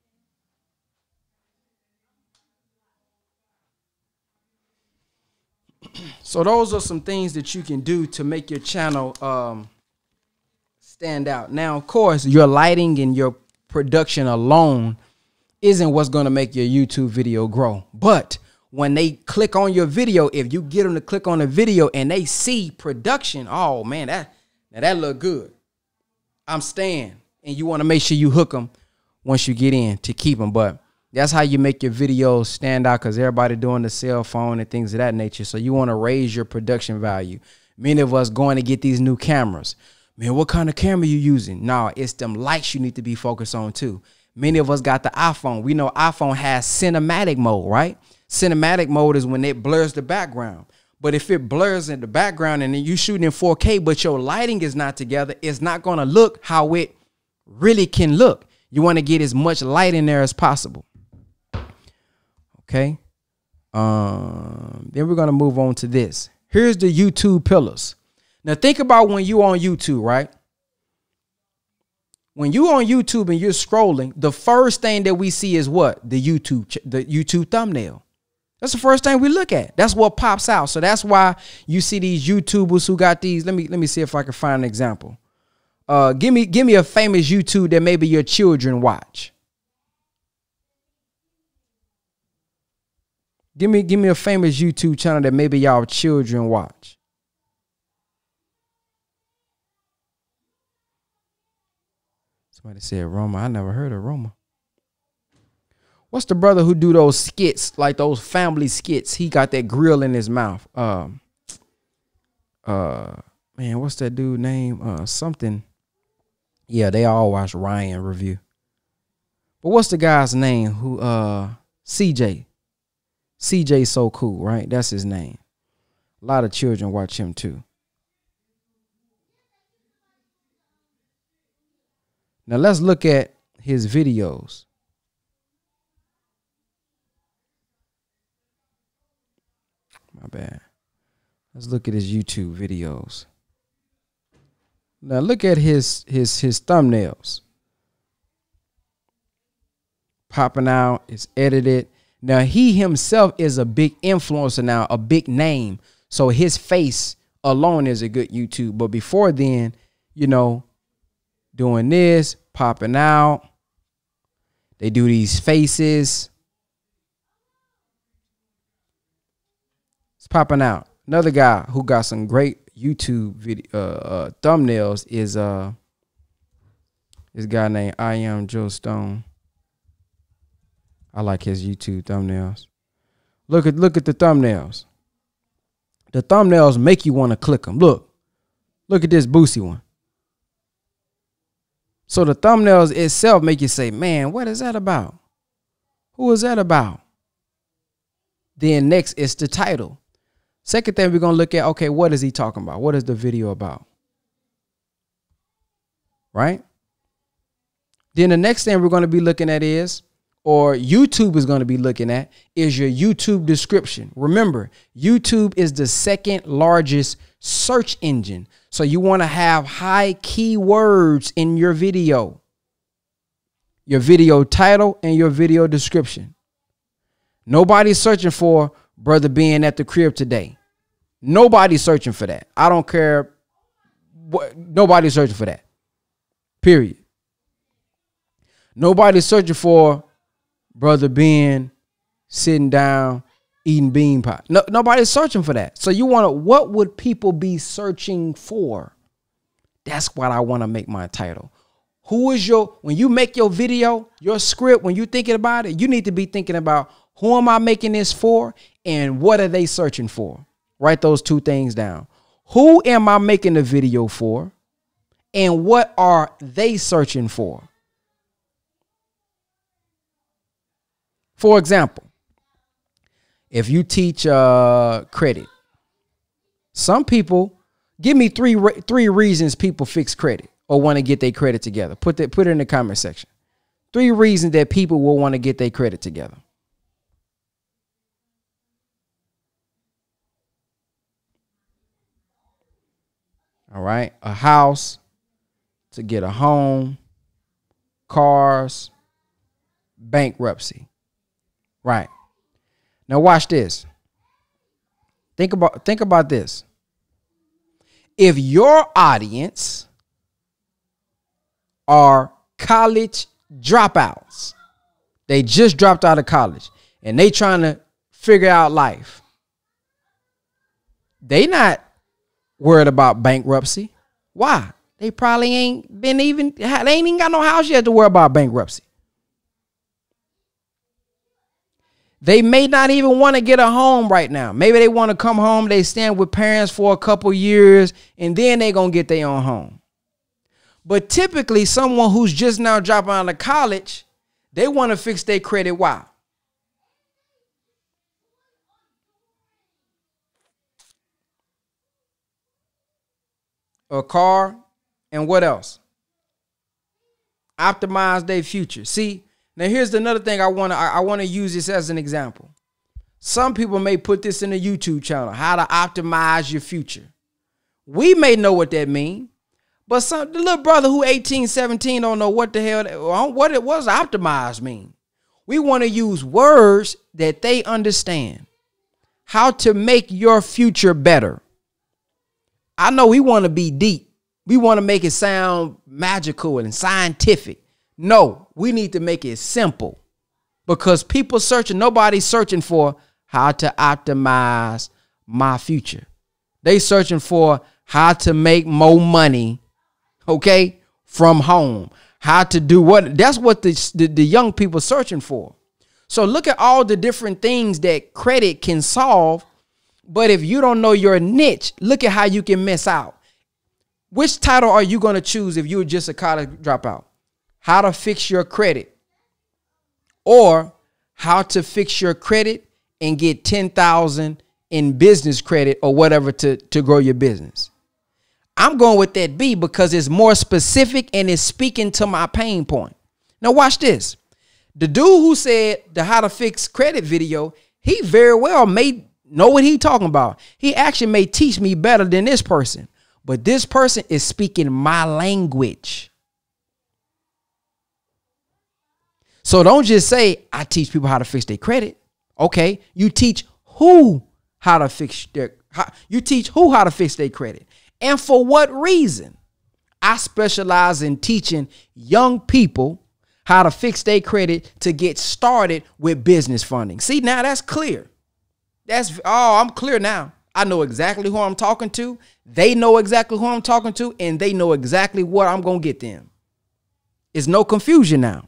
Speaker 1: So those are some things that you can do to make your channel stand out. Now, of course, your lighting and your production alone isn't what's going to make your YouTube video grow, but when they click on your video, if you get them to click on the video and they see production, oh man, that look good. I'm staying. And you want to make sure you hook them once you get in to keep them. But that's how you make your videos stand out, because everybody doing the cell phone and things of that nature. So you want to raise your production value. Many of us going to get these new cameras. Man, what kind of camera you using? No, it's them lights you need to be focused on too. Many of us got the iPhone. We know iPhone has cinematic mode, right? Cinematic mode is when it blurs the background. But if it blurs in the background and then you shooting in 4K, but your lighting is not together, it's not going to look how it really can look. You want to get as much light in there as possible. Okay. Then we're going to move on to this. Here's the YouTube pillars. Now think about when you on YouTube, right? When you on YouTube and you're scrolling, the first thing that we see is what? The YouTube thumbnail. That's the first thing we look at. That's what pops out. So that's why you see these YouTubers who got these. Let me see if I can find an example. Give me a famous YouTube that maybe your children watch. Give me a famous YouTube channel that maybe y'all children watch. Somebody said Roma. I never heard of Roma. What's the brother who do those skits, like those family skits? He got that grill in his mouth. Man, what's that dude name? Something. Yeah, they all watch Ryan review. But what's the guy's name who CJ? CJ So Cool, right? That's his name. A lot of children watch him too. Now let's look at his videos. My bad. Let's look at his YouTube videos. Now look at his thumbnails. Popping out, it's edited. Now he himself is a big influencer now, a big name. So his face alone is a good YouTube. But before then, you know, doing this, popping out. They do these faces. It's popping out. Another guy who got some great YouTube video thumbnails is this guy named I Am Joe Stone. I like his YouTube thumbnails. Look at the thumbnails. The thumbnails make you want to click them. Look at this Boosie one. So the thumbnails itself make you say, man, what is that about? Who is that about? Then next is the title. Second thing we're going to look at, okay, what is he talking about? What is the video about? Right? Then the next thing we're going to be looking at is, or YouTube is going to be looking at, is your YouTube description. Remember, YouTube is the second largest search engine. So you want to have high keywords in your video title and your video description. Nobody's searching for brother being at the crib today. Nobody's searching for that. I don't care. Nobody's searching for that. Period. Nobody's searching for brother being sitting down eating bean pie. No, nobody's searching for that. So you want to, what would people be searching for? That's what I want to make my title. Who is when you make your video, your script, when you're thinking about it, you need to be thinking about who am I making this for and what are they searching for? Write those two things down. Who am I making the video for and what are they searching for? For example, if you teach credit, some people, give me three reasons people fix credit or want to get their credit together. Put it in the comment section. 3 reasons that people will want to get their credit together. All right. A house, to get a home, cars, bankruptcy. Right. Now watch this. Think about this. If your audience are college dropouts, they just dropped out of college and they trying to figure out life, they not worried about bankruptcy. Why? They probably ain't even got no house yet to worry about bankruptcy. They may not even want to get a home right now. Maybe they want to come home. They stand with parents for a couple years and then they going to get their own home. But typically someone who's just now dropping out of college, they want to fix their credit. Why? A car and what else? Optimize their future. See, now here's another thing I want to use this as an example. Some people may put this in a YouTube channel, how to optimize your future. We may know what that means, but the little brother who 18, 17 don't know what the hell, what it was optimized mean. We want to use words that they understand. How to make your future better. I know we want to be deep. We want to make it sound magical and scientific. No, we need to make it simple, because people searching, nobody's searching for how to optimize my future. They searching for how to make more money, okay, from home. How to do what? That's what the young people searching for. So look at all the different things that credit can solve. But if you don't know your niche, look at how you can miss out. Which title are you going to choose if you were just a college dropout? How to fix your credit, or how to fix your credit and get 10,000 in business credit or whatever to grow your business. I'm going with that B because it's more specific and it's speaking to my pain point. Now watch this. The dude who said the how to fix credit video, he very well may know what he talking about. He actually may teach me better than this person, but this person is speaking my language. So don't just say, I teach people how to fix their credit. Okay, you teach who how to fix their, how to fix their credit. And for what reason? I specialize in teaching young people how to fix their credit to get started with business funding. See, now that's clear. I'm clear now. I know exactly who I'm talking to. They know exactly who I'm talking to, and they know exactly what I'm going to get them. It's no confusion now.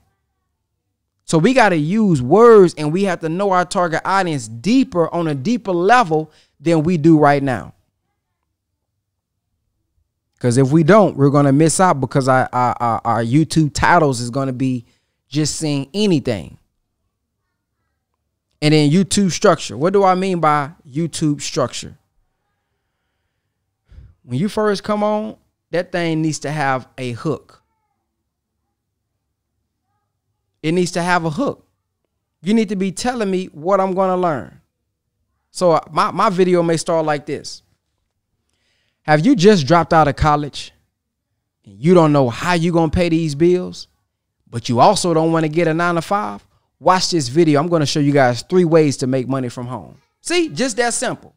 Speaker 1: So we got to use words, and we have to know our target audience deeper, on a deeper level than we do right now. Because if we don't, we're going to miss out, because our YouTube titles is going to be just saying anything. And then YouTube structure. What do I mean by YouTube structure? When you first come on, that thing needs to have a hook. It needs to have a hook. You need to be telling me what I'm going to learn. So my video may start like this. Have you just dropped out of college and you don't know how you're going to pay these bills, but you also don't want to get a 9-to-5? Watch this video. I'm going to show you guys 3 ways to make money from home. See, just that simple.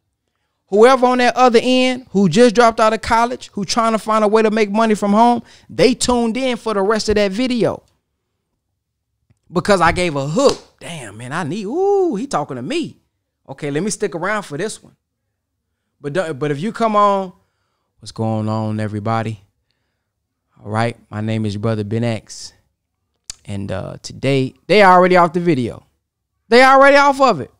Speaker 1: Whoever on that other end who just dropped out of college, who trying to find a way to make money from home, they tuned in for the rest of that video. Because I gave a hook. Damn, man, he talking to me. Okay, let me stick around for this one. But if you come on, what's going on, everybody? All right, my name is your brother Ben X. And today, they already off the video. They already off of it.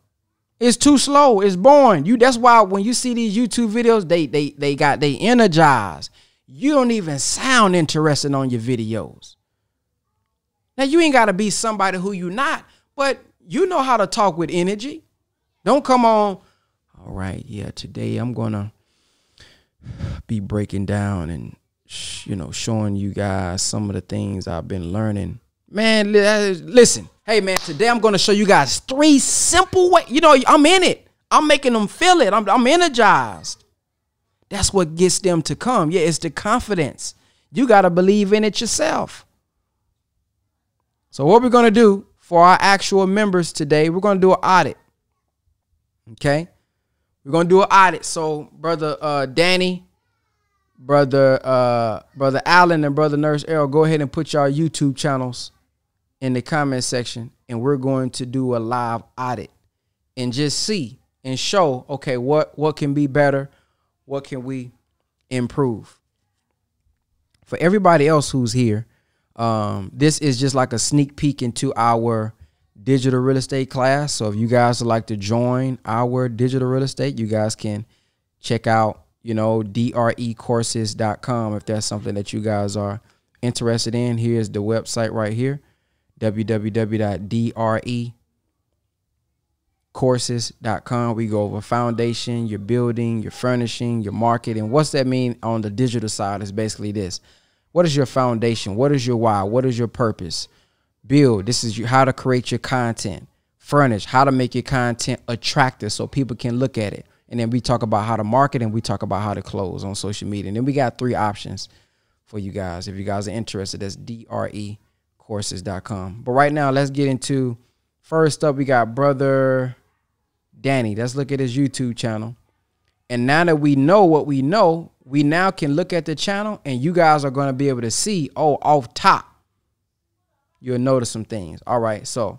Speaker 1: It's too slow. It's boring. That's why when you see these YouTube videos, they energized. You don't even sound interested on your videos. Now, you ain't got to be somebody who you not, but you know how to talk with energy. Don't come on. All right, yeah, today I'm going to be breaking down and, showing you guys some of the things I've been learning. Man, listen. Hey, man, today I'm going to show you guys 3 simple ways. I'm in it. I'm making them feel it. I'm energized. That's what gets them to come. Yeah, it's the confidence. You got to believe in it yourself. So what we're going to do for our actual members today, we're going to do an audit. Okay? We're going to do an audit. So brother Danny, brother Allen, and brother Nurse Errol, go ahead and put y'all YouTube channels in the comment section, and we're going to do a live audit and just see and show, okay, what can be better? What can we improve? For everybody else who's here, this is just like a sneak peek into our digital real estate class. So if you guys would like to join our digital real estate, you guys can check out, drecourses.com if that's something that you guys are interested in. Here's the website right here, www.drecourses.com. We go over foundation, your building, your furnishing, your marketing. What's that mean on the digital side is basically this. What is your foundation? What is your why? What is your purpose? Build. This is how to create your content. Furnish. How to make your content attractive so people can look at it. And then we talk about how to market and we talk about how to close on social media. And then we got 3 options for you guys. If you guys are interested, that's drecourses.com. But right now, let's get into, first up, we got Brother Danny. Let's look at his YouTube channel. And now that we know what we know, we now can look at the channel and you guys are going to be able to see, oh, off top, you'll notice some things. All right, so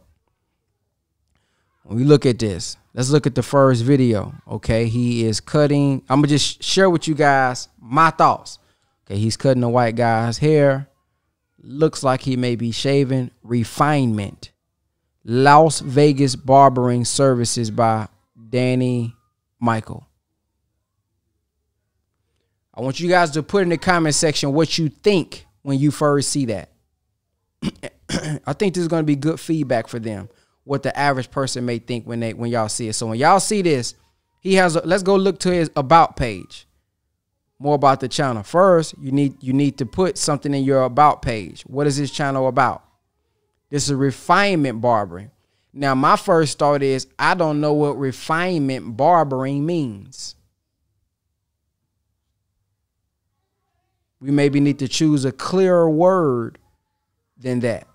Speaker 1: when we look at this, let's look at the first video. Okay, he is cutting. I'm going to just share with you guys my thoughts. Okay, he's cutting a white guy's hair. Looks like he may be shaving. Refinement. Las Vegas Barbering Services by Danny Michael. I want you guys to put in the comment section what you think when you first see that. I think this is going to be good feedback for them, what the average person may think when y'all see it. So when y'all see this, he has let's go look to his about page. More about the channel. First, you need to put something in your about page. What is this channel about? This is refinement barbering. Now, my first thought is I don't know what refinement barbering means. We maybe need to choose a clearer word than that.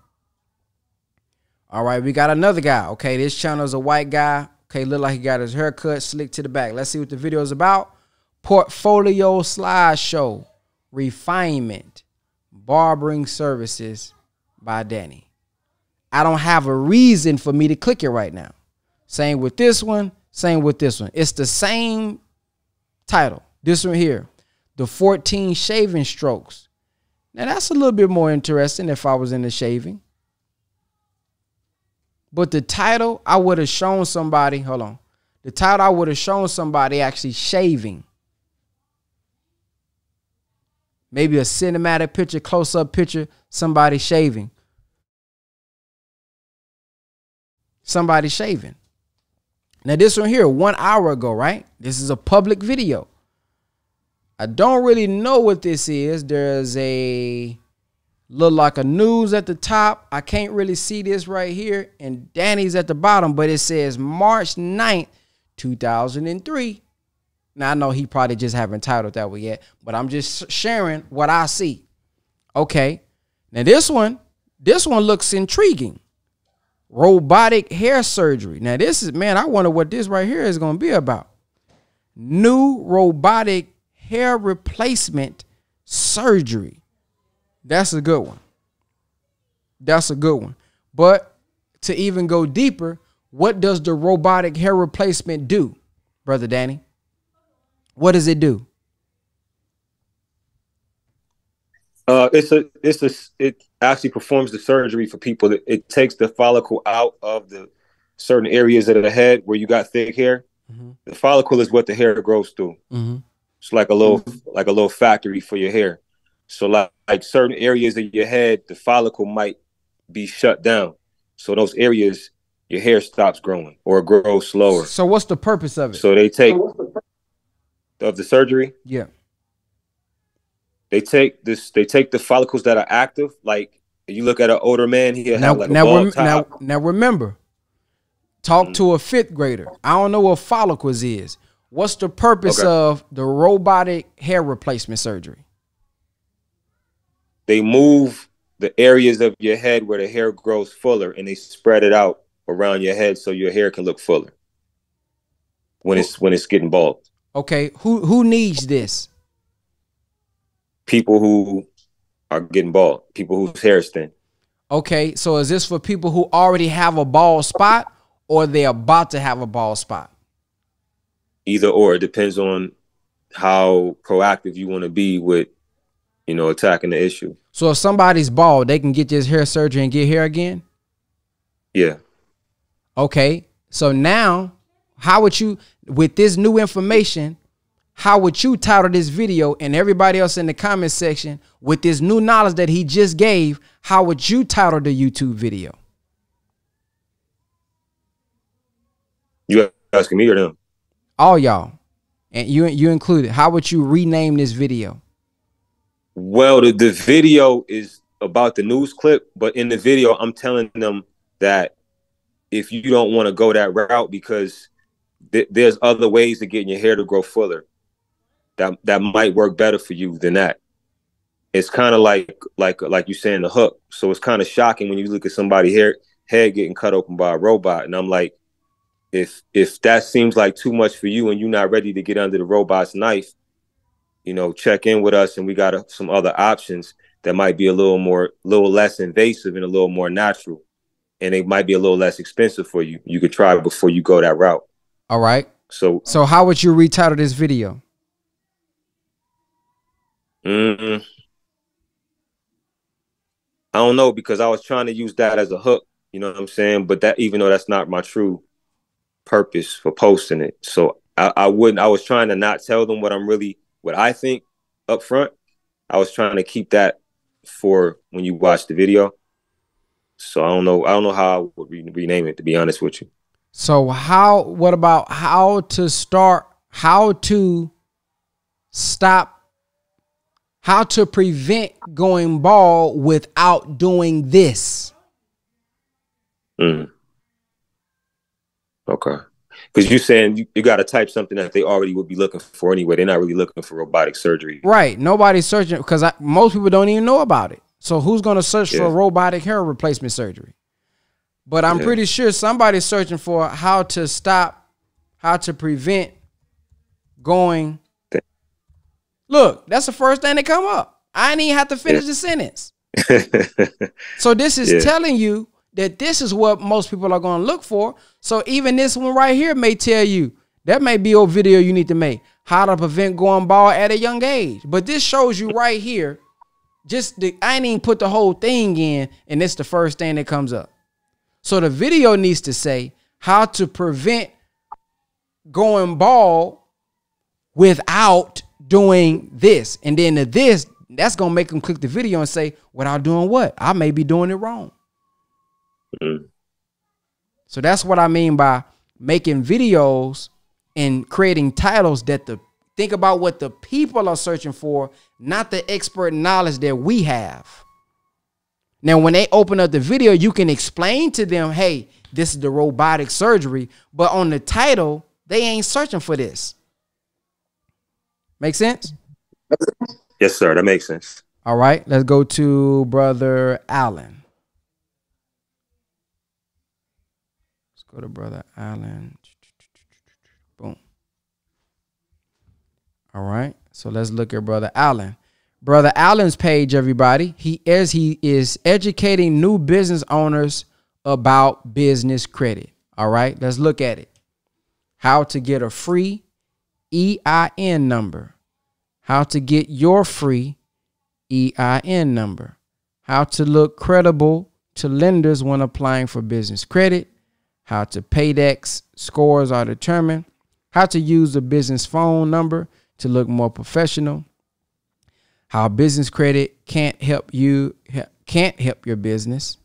Speaker 1: All right, we got another guy. Okay, this channel is a white guy. Okay, look like he got his hair cut slick to the back. Let's see what the video is about. Portfolio slideshow, refinement, barbering services by Danny. I don't have a reason for me to click it right now. Same with this one, same with this one. It's the same title. This one here, the 14 shaving strokes. Now that's a little bit more interesting if I was into shaving. But the title, I would have shown somebody, hold on. The title, I would have shown somebody actually shaving. Maybe a cinematic picture, close-up picture, somebody shaving. Somebody shaving. Now this one here, 1 hour ago, right? This is a public video. I don't really know what this is. There's a look like a news at the top. I can't really see this right here. And Danny's at the bottom, but it says March 9th, 2003. Now, I know he probably just haven't titled that one yet, but I'm just sharing what I see. Okay. Now, this one looks intriguing. Robotic hair surgery. Now, this is, man, I wonder what this right here is going to be about. New robotic hair replacement surgery. That's a good one. That's a good one. But to even go deeper, what does the robotic hair replacement do, Brother Danny? What does it do?
Speaker 3: It actually performs the surgery for people. It takes the follicle out of the certain areas of the head where you got thick hair. Mm-hmm. The follicle is what the hair grows through. Mm-hmm. It's like a little factory for your hair. So like certain areas of your head, the follicle might be shut down. So those areas, your hair stops growing or grows slower.
Speaker 1: So what's the purpose of it?
Speaker 3: So they take of the surgery.
Speaker 1: Yeah.
Speaker 3: They take the follicles that are active. Like you look at an older man, he'll have like a bald top.
Speaker 1: Now remember, talk to a 5th grader. I don't know what follicles is. What's the purpose of the robotic hair replacement surgery?
Speaker 3: They move the areas of your head where the hair grows fuller and they spread it out around your head so your hair can look fuller when it's getting bald.
Speaker 1: Okay, who needs this?
Speaker 3: People who are getting bald, people whose hair is thin.
Speaker 1: Okay, so is this for people who already have a bald spot or they're about to have a bald spot?
Speaker 3: Either or. It depends on how proactive you want to be with, attacking the issue.
Speaker 1: So if somebody's bald, they can get this hair surgery and get hair again?
Speaker 3: Yeah.
Speaker 1: Okay, so now how would you, with this new information, how would you title this video, and everybody else in the comment section, with this new knowledge that he just gave, how would you title the YouTube video?
Speaker 3: You asking me or them?
Speaker 1: All y'all. And you included. How would you rename this video?
Speaker 3: Well, the video is about the news clip, but in the video, I'm telling them that if you don't want to go that route because there's other ways to getting your hair to grow fuller that might work better for you than that. It's kind of like you saying the hook. So it's kind of shocking when you look at somebody's head getting cut open by a robot, and I'm like, if that seems like too much for you and you're not ready to get under the robot's knife, you know, check in with us, and we got some other options that might be a little less invasive and a little more natural, and it might be a little less expensive for you. You could try before you go that route.
Speaker 1: All right.
Speaker 3: So
Speaker 1: how would you retitle this video?
Speaker 3: I don't know, because I was trying to use that as a hook, you know what I'm saying? But that, even though that's not my true purpose for posting it. So I was trying to not tell them what I think up front. I was trying to keep that for when you watch the video. So I don't know how I would rename it, to be honest with you.
Speaker 1: So what about how to prevent going bald without doing this?
Speaker 3: Okay. Because you're saying you got to type something that they already would be looking for anyway. They're not really looking for robotic surgery.
Speaker 1: Right. Nobody's searching, because most people don't even know about it. So who's going to search for robotic hair replacement surgery? But I'm pretty sure somebody's searching for how to prevent going. Look, that's the first thing that come up. I didn't even have to finish the sentence. So this is telling you that this is what most people are going to look for. So even this one right here may tell you, that may be a video you need to make, how to prevent going bald at a young age. But this shows you right here, I ain't even put the whole thing in, and it's the first thing that comes up. So the video needs to say how to prevent going bald without doing this. And then that's going to make them click the video and say, without doing what? I may be doing it wrong. So that's what I mean by making videos and creating titles that think about what the people are searching for, not the expert knowledge that we have. Now, when they open up the video, you can explain to them, hey, this is the robotic surgery, but on the title, they ain't searching for this. Make sense?
Speaker 3: Yes, sir. That makes sense.
Speaker 1: All right. Let's go to Brother Allen. Go to Brother Allen. Boom. All right. So let's look at Brother Allen. Brother Allen's page, everybody. He is educating new business owners about business credit. All right. Let's look at it. How to get a free EIN number. How to get your free EIN number. How to look credible to lenders when applying for business credit. How to Paydex scores are determined. How to use the business phone number to look more professional. How business credit can't help your business.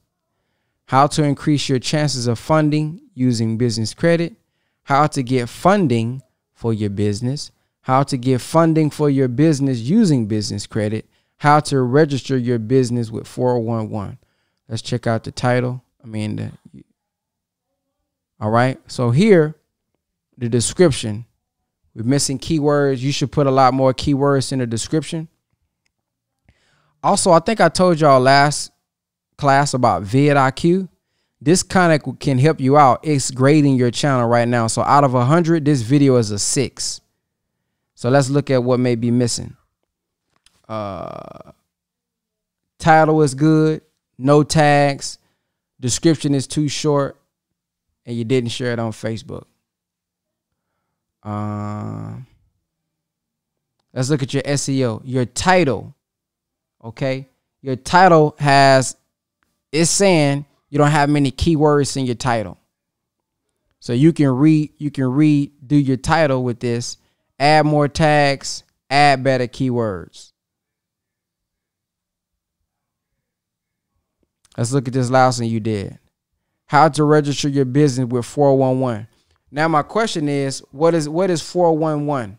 Speaker 1: How to increase your chances of funding using business credit. How to get funding for your business. How to get funding for your business using business credit. How to register your business with 411. Let's check out the title. All right. So here, the description, we're missing keywords. You should put a lot more keywords in the description. Also, I think I told y'all last class about vidIQ. This kind of can help you out. It's grading your channel right now. So out of 100, this video is a 6. So let's look at what may be missing. Title is good. No tags. Description is too short. And you didn't share it on Facebook. Let's look at your SEO. Your title. Okay. Your title it's saying you don't have many keywords in your title. So you can redo your title with this. Add more tags. Add better keywords. Let's look at this last one you did. How to register your business with 411. Now my question is, what is 411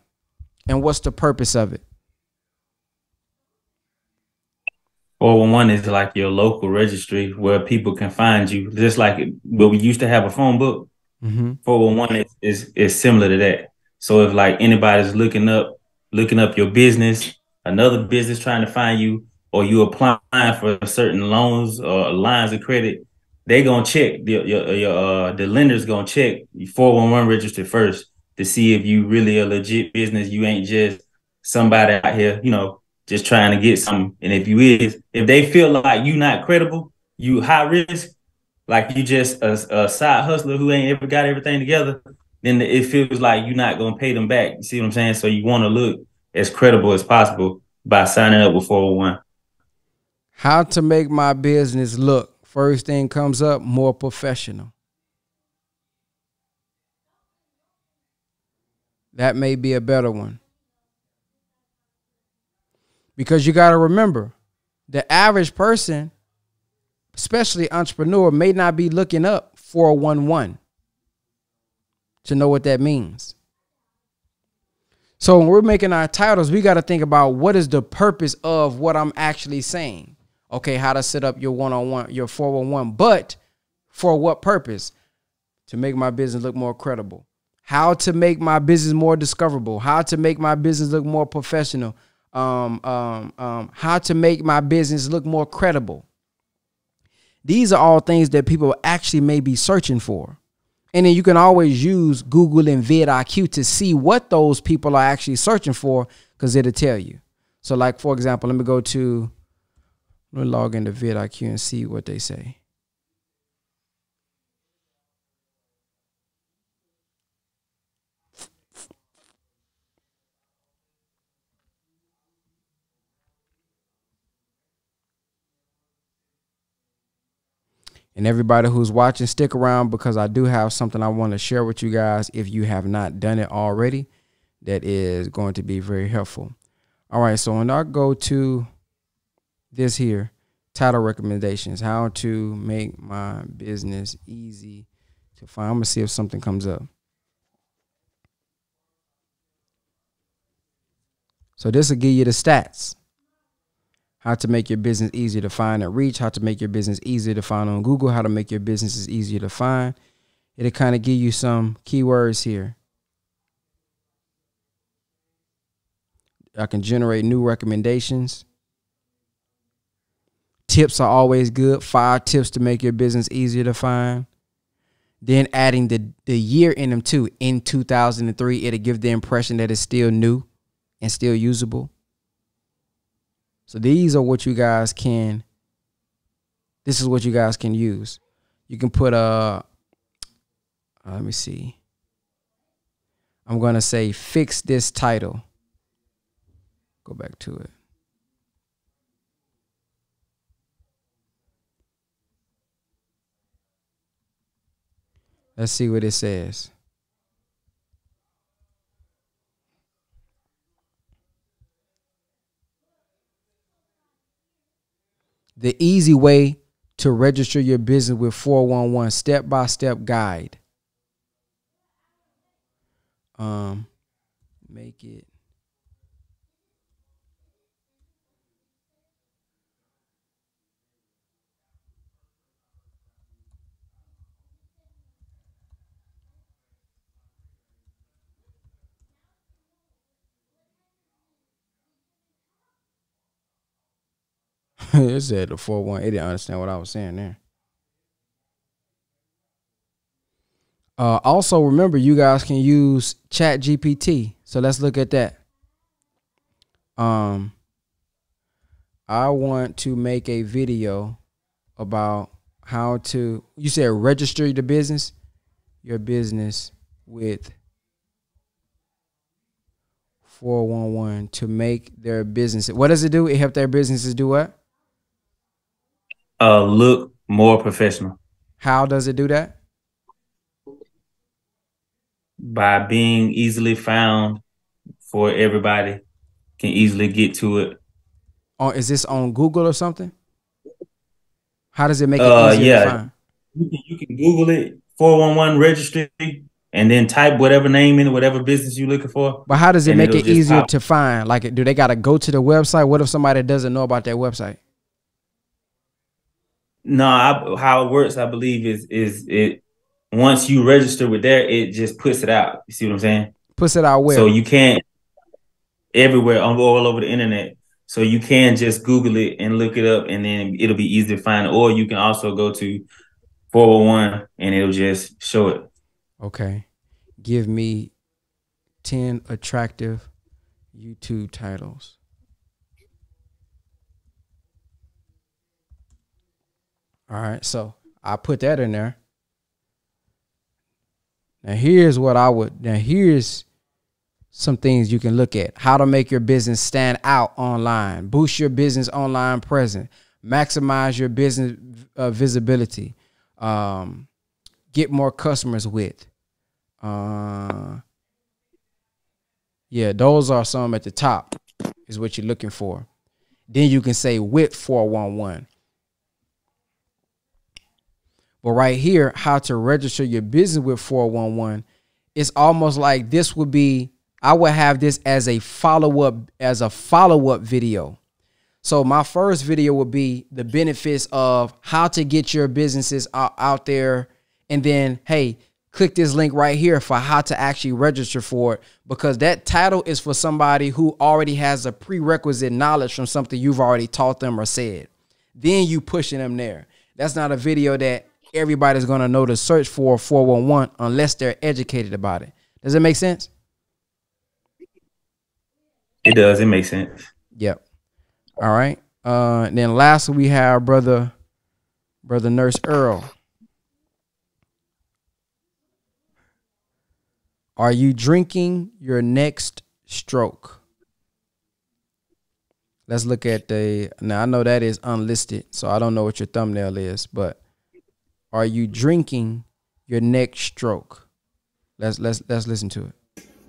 Speaker 1: and what's the purpose of it?
Speaker 2: 411 is like your local registry where people can find you. Just like where we used to have a phone book. 411 is similar to that. So if like anybody's looking up your business, another business trying to find you, or you applying for certain loans or lines of credit, they gonna check the lender's gonna check your 411 registered first to see if you really a legit business. You ain't just somebody out here, just trying to get something. And if they feel like you not credible, you high risk, like you just a side hustler who ain't ever got everything together, then it feels like you're not gonna pay them back. You see what I'm saying? So you want to look as credible as possible by signing up with 401.
Speaker 1: How to make my business look. First thing comes up, more professional. That may be a better one. Because you got to remember, the average person, especially entrepreneur, may not be looking up 411 to know what that means. So when we're making our titles, we got to think about what is the purpose of what I'm actually saying. Okay, how to set up your one-on-one, your 411, but for what purpose? To make my business look more credible. How to make my business more discoverable. How to make my business look more professional. How to make my business look more credible. These are all things that people actually may be searching for. And then you can always use Google and vidIQ to see what those people are actually searching for, because it'll tell you. So like, for example, let me log into vidIQ and see what they say. And everybody who's watching, stick around, because I do have something I want to share with you guys if you have not done it already. That is going to be very helpful. All right, so when I go to this here, title recommendations, how to make my business easy to find. I'm going to see if something comes up. So this will give you the stats. How to make your business easier to find and reach. How to make your business easier to find on Google. How to make your businesses easier to find. It'll kind of give you some keywords here. I can generate new recommendations. Tips are always good. 5 tips to make your business easier to find. Then adding the year in them too. In 2003, it'll give the impression that it's still new and still usable. So these are what you guys can, this is what you guys can use. You can put let me see. I'm going to say fix this title. Go back to it. Let's see what it says. The easy way to register your business with 411, step-by-step guide. Make it. It said the 411. It didn't understand what I was saying there. Also, remember, you guys can use ChatGPT. So let's look at that. I want to make a video about how to, you said register your business with 411 to make their business. What does it do? It help their businesses do what?
Speaker 2: Look more professional.
Speaker 1: How does it do that?
Speaker 2: By being easily found, for everybody can easily get to it.
Speaker 1: Oh, is this on Google or something? How does it make it easier to find?
Speaker 2: You can Google it, 411 registry, and then type whatever name in whatever business you're looking for.
Speaker 1: But how does it make it easier to find? Like, do they got to go to the website? What if somebody doesn't know about their website?
Speaker 2: No, how it works, I believe, is once you register with there, it just puts it out. You see what I'm saying?
Speaker 1: Puts it out where?
Speaker 2: So you can't everywhere, all over the internet. So you can just Google it and look it up, and then it'll be easy to find. Or you can also go to 411 and it'll just show it.
Speaker 1: Okay. Give me 10 attractive YouTube titles. All right, so I put that in there. Now here's some things you can look at. How to make your business stand out online. Boost your business online presence. Maximize your business visibility. Get more customers with. Yeah, those are some at the top is what you're looking for. Then you can say with 411. But right here, how to register your business with 411, it's almost like this would be, I would have this as a follow-up video. So my first video would be the benefits of how to get your businesses out there. And then, hey, click this link right here for how to actually register for it, because that title is for somebody who already has a prerequisite knowledge from something you've already taught them or said. Then you pushing them there. That's not a video that everybody's going to know to search for 411 unless they're educated about it. Does it make sense?
Speaker 2: It does. It makes sense.
Speaker 1: Yep. All right. Then lastly, we have brother Nurse Earl. Are you drinking your next stroke? Let's look at now I know that is unlisted, so I don't know what your thumbnail is, but are you drinking your next stroke? Let's listen to it.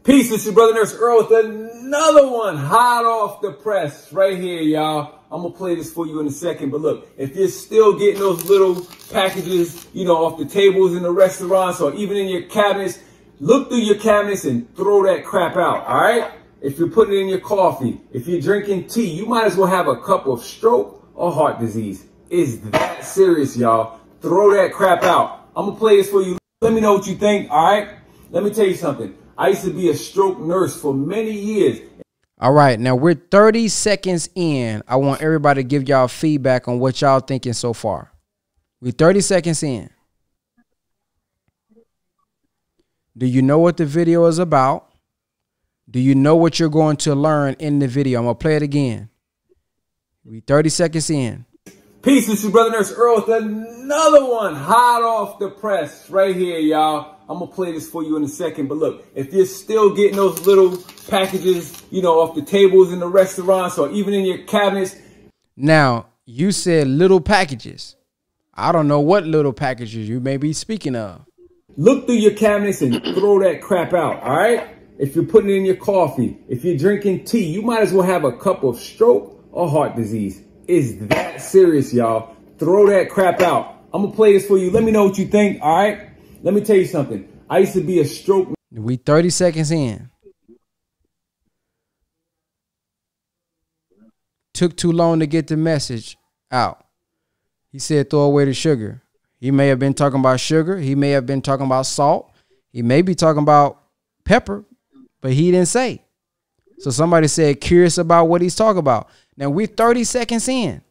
Speaker 4: Peace, this is your brother Nurse Earl with another one hot off the press right here, y'all. I'm going to play this for you in a second, but look, if you're still getting those little packages, off the tables in the restaurants or even in your cabinets, look through your cabinets and throw that crap out, all right? If you're putting it in your coffee, if you're drinking tea, you might as well have a cup of stroke or heart disease. It's that serious, y'all. Throw that crap out. I'm going to play this for you. Let me know what you think, all right? Let me tell you something. I used to be a stroke nurse for many years.
Speaker 1: All right, now we're 30 seconds in. I want everybody to give y'all feedback on what y'all thinking so far. We're 30 seconds in. Do you know what the video is about? Do you know what you're going to learn in the video? I'm going to play it again. We're 30 seconds in.
Speaker 4: Peace, this is your brother Nurse Earl with another one hot off the press right here, y'all. I'm going to play this for you in a second, but look, if you're still getting those little packages, off the tables in the restaurants or even in your cabinets.
Speaker 1: Now, you said little packages. I don't know what little packages you may be speaking of.
Speaker 4: Look through your cabinets and throw that crap out, all right? If you're putting it in your coffee, if you're drinking tea, you might as well have a cup of stroke or heart disease. It's that serious, y'all. Throw that crap out. I'm going to play this for you. Let me know what you think, all right? Let me tell you something. I used to be a stroke.
Speaker 1: We 30 seconds in. Took too long to get the message out. He said throw away the sugar. He may have been talking about sugar. He may have been talking about salt. He may be talking about pepper, but he didn't say. So somebody said curious about what he's talking about. Now we're 30 seconds in.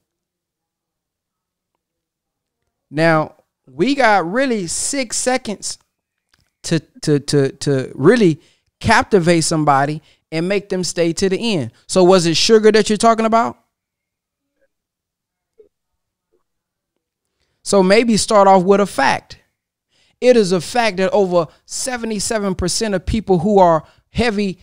Speaker 1: Now we got really 6 seconds to really captivate somebody and make them stay to the end. So was it sugar that you're talking about? So maybe start off with a fact. It is a fact that over 77% of people who are heavy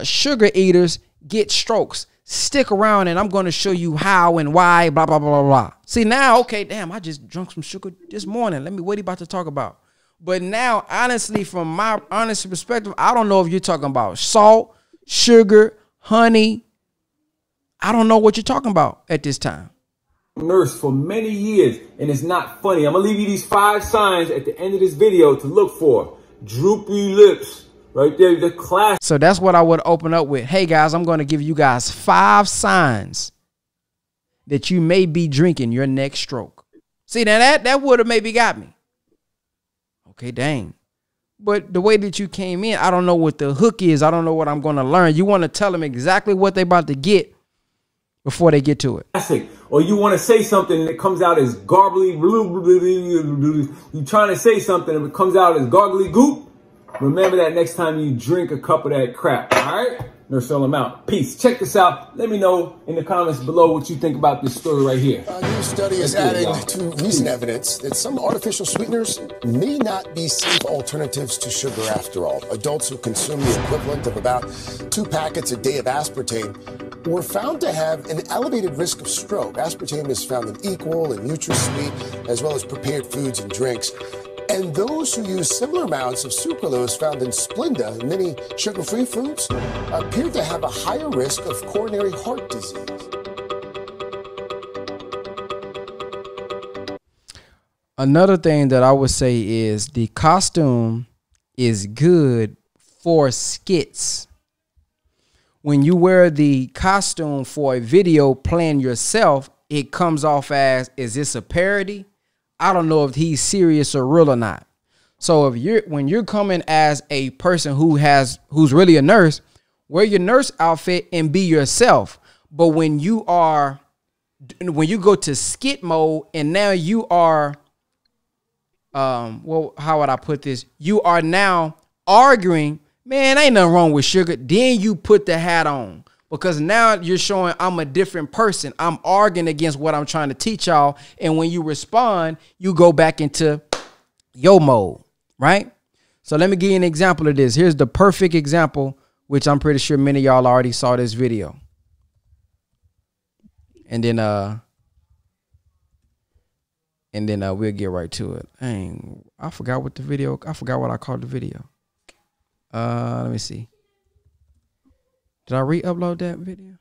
Speaker 1: sugar eaters get strokes. Stick around and I'm going to show you how and why, blah, blah, blah, blah, blah. See now, okay, damn, I just drunk some sugar this morning. What are you about to talk about? But now, honestly, from my honest perspective, I don't know if you're talking about salt, sugar, honey. I don't know what you're talking about at this time.
Speaker 4: Nurse for many years, and it's not funny. I'm going to leave you these 5 signs at the end of this video to look for. Droopy lips. Right there, the class.
Speaker 1: So that's what I would open up with. Hey, guys, I'm going to give you guys 5 signs that you may be drinking your next stroke. See, now that would have maybe got me. Okay, dang. But the way that you came in, I don't know what the hook is. I don't know what I'm going to learn. You want to tell them exactly what they're about to get before they get to it.
Speaker 5: Or you want to say something that comes out as garbly. You're trying to say something and it comes out as gargly goop. Remember that next time you drink a cup of that crap. All right? Nurse Earl, I'm out. Peace. Check this out. Let me know in the comments below what you think about this story right here.
Speaker 6: A new study is adding to recent evidence that some artificial sweeteners may not be safe alternatives to sugar after all. Adults who consume the equivalent of about 2 packets a day of aspartame were found to have an elevated risk of stroke. Aspartame is found in Equal and NutraSweet, as well as prepared foods and drinks. And those who use similar amounts of sucralose found in Splenda and many sugar-free foods appear to have a higher risk of coronary heart disease.
Speaker 1: Another thing that I would say is the costume is good for skits. When you wear the costume for a video playing yourself, it comes off as, is this a parody? I don't know if he's serious or real or not. So when you're coming as a person who's really a nurse, wear your nurse outfit and be yourself. But when you go to skit mode and now you are, well, how would I put this? You are now arguing, man, ain't nothing wrong with sugar. Then you put the hat on. Because now you're showing I'm a different person. I'm arguing against what I'm trying to teach y'all. And when you respond, you go back into your mode, right? So let me give you an example of this. Here's the perfect example, which I'm pretty sure many of y'all already saw this video. And then we'll get right to it. Dang, I forgot what I called the video. Let me see. Did I re-upload that video?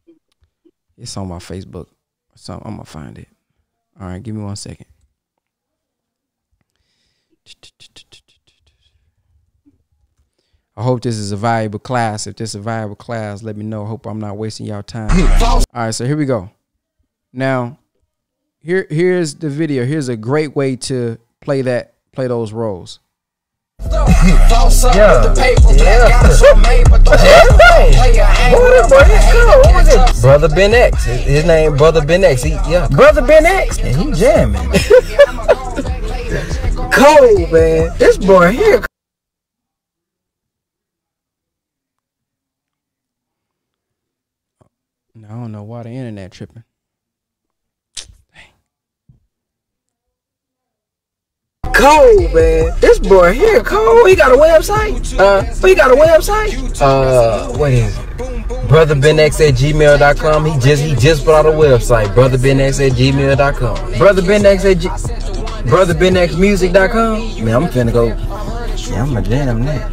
Speaker 1: Dang. It's on my Facebook. So I'm gonna find it. All right, give me 1 second. I hope this is a valuable class. If this is a valuable class, let me know. I hope I'm not wasting y'all time. All right, so here we go. Now, here's the video. Here's a great way to play those roles.
Speaker 7: Brother Ben X. His name Brother Ben X. Brother Ben X. And he jamming. Cold, man. This boy here.
Speaker 1: Now, I don't know why the internet tripping.
Speaker 7: Cold, man. This boy here, cold. He got a website? He got a website? What is it? BrotherBenX@gmail.com. He just put out a website. BrotherBenX@gmail.com. BrotherBenXmusic.com. Man, I'm finna go. Yeah, I'm gonna jam that.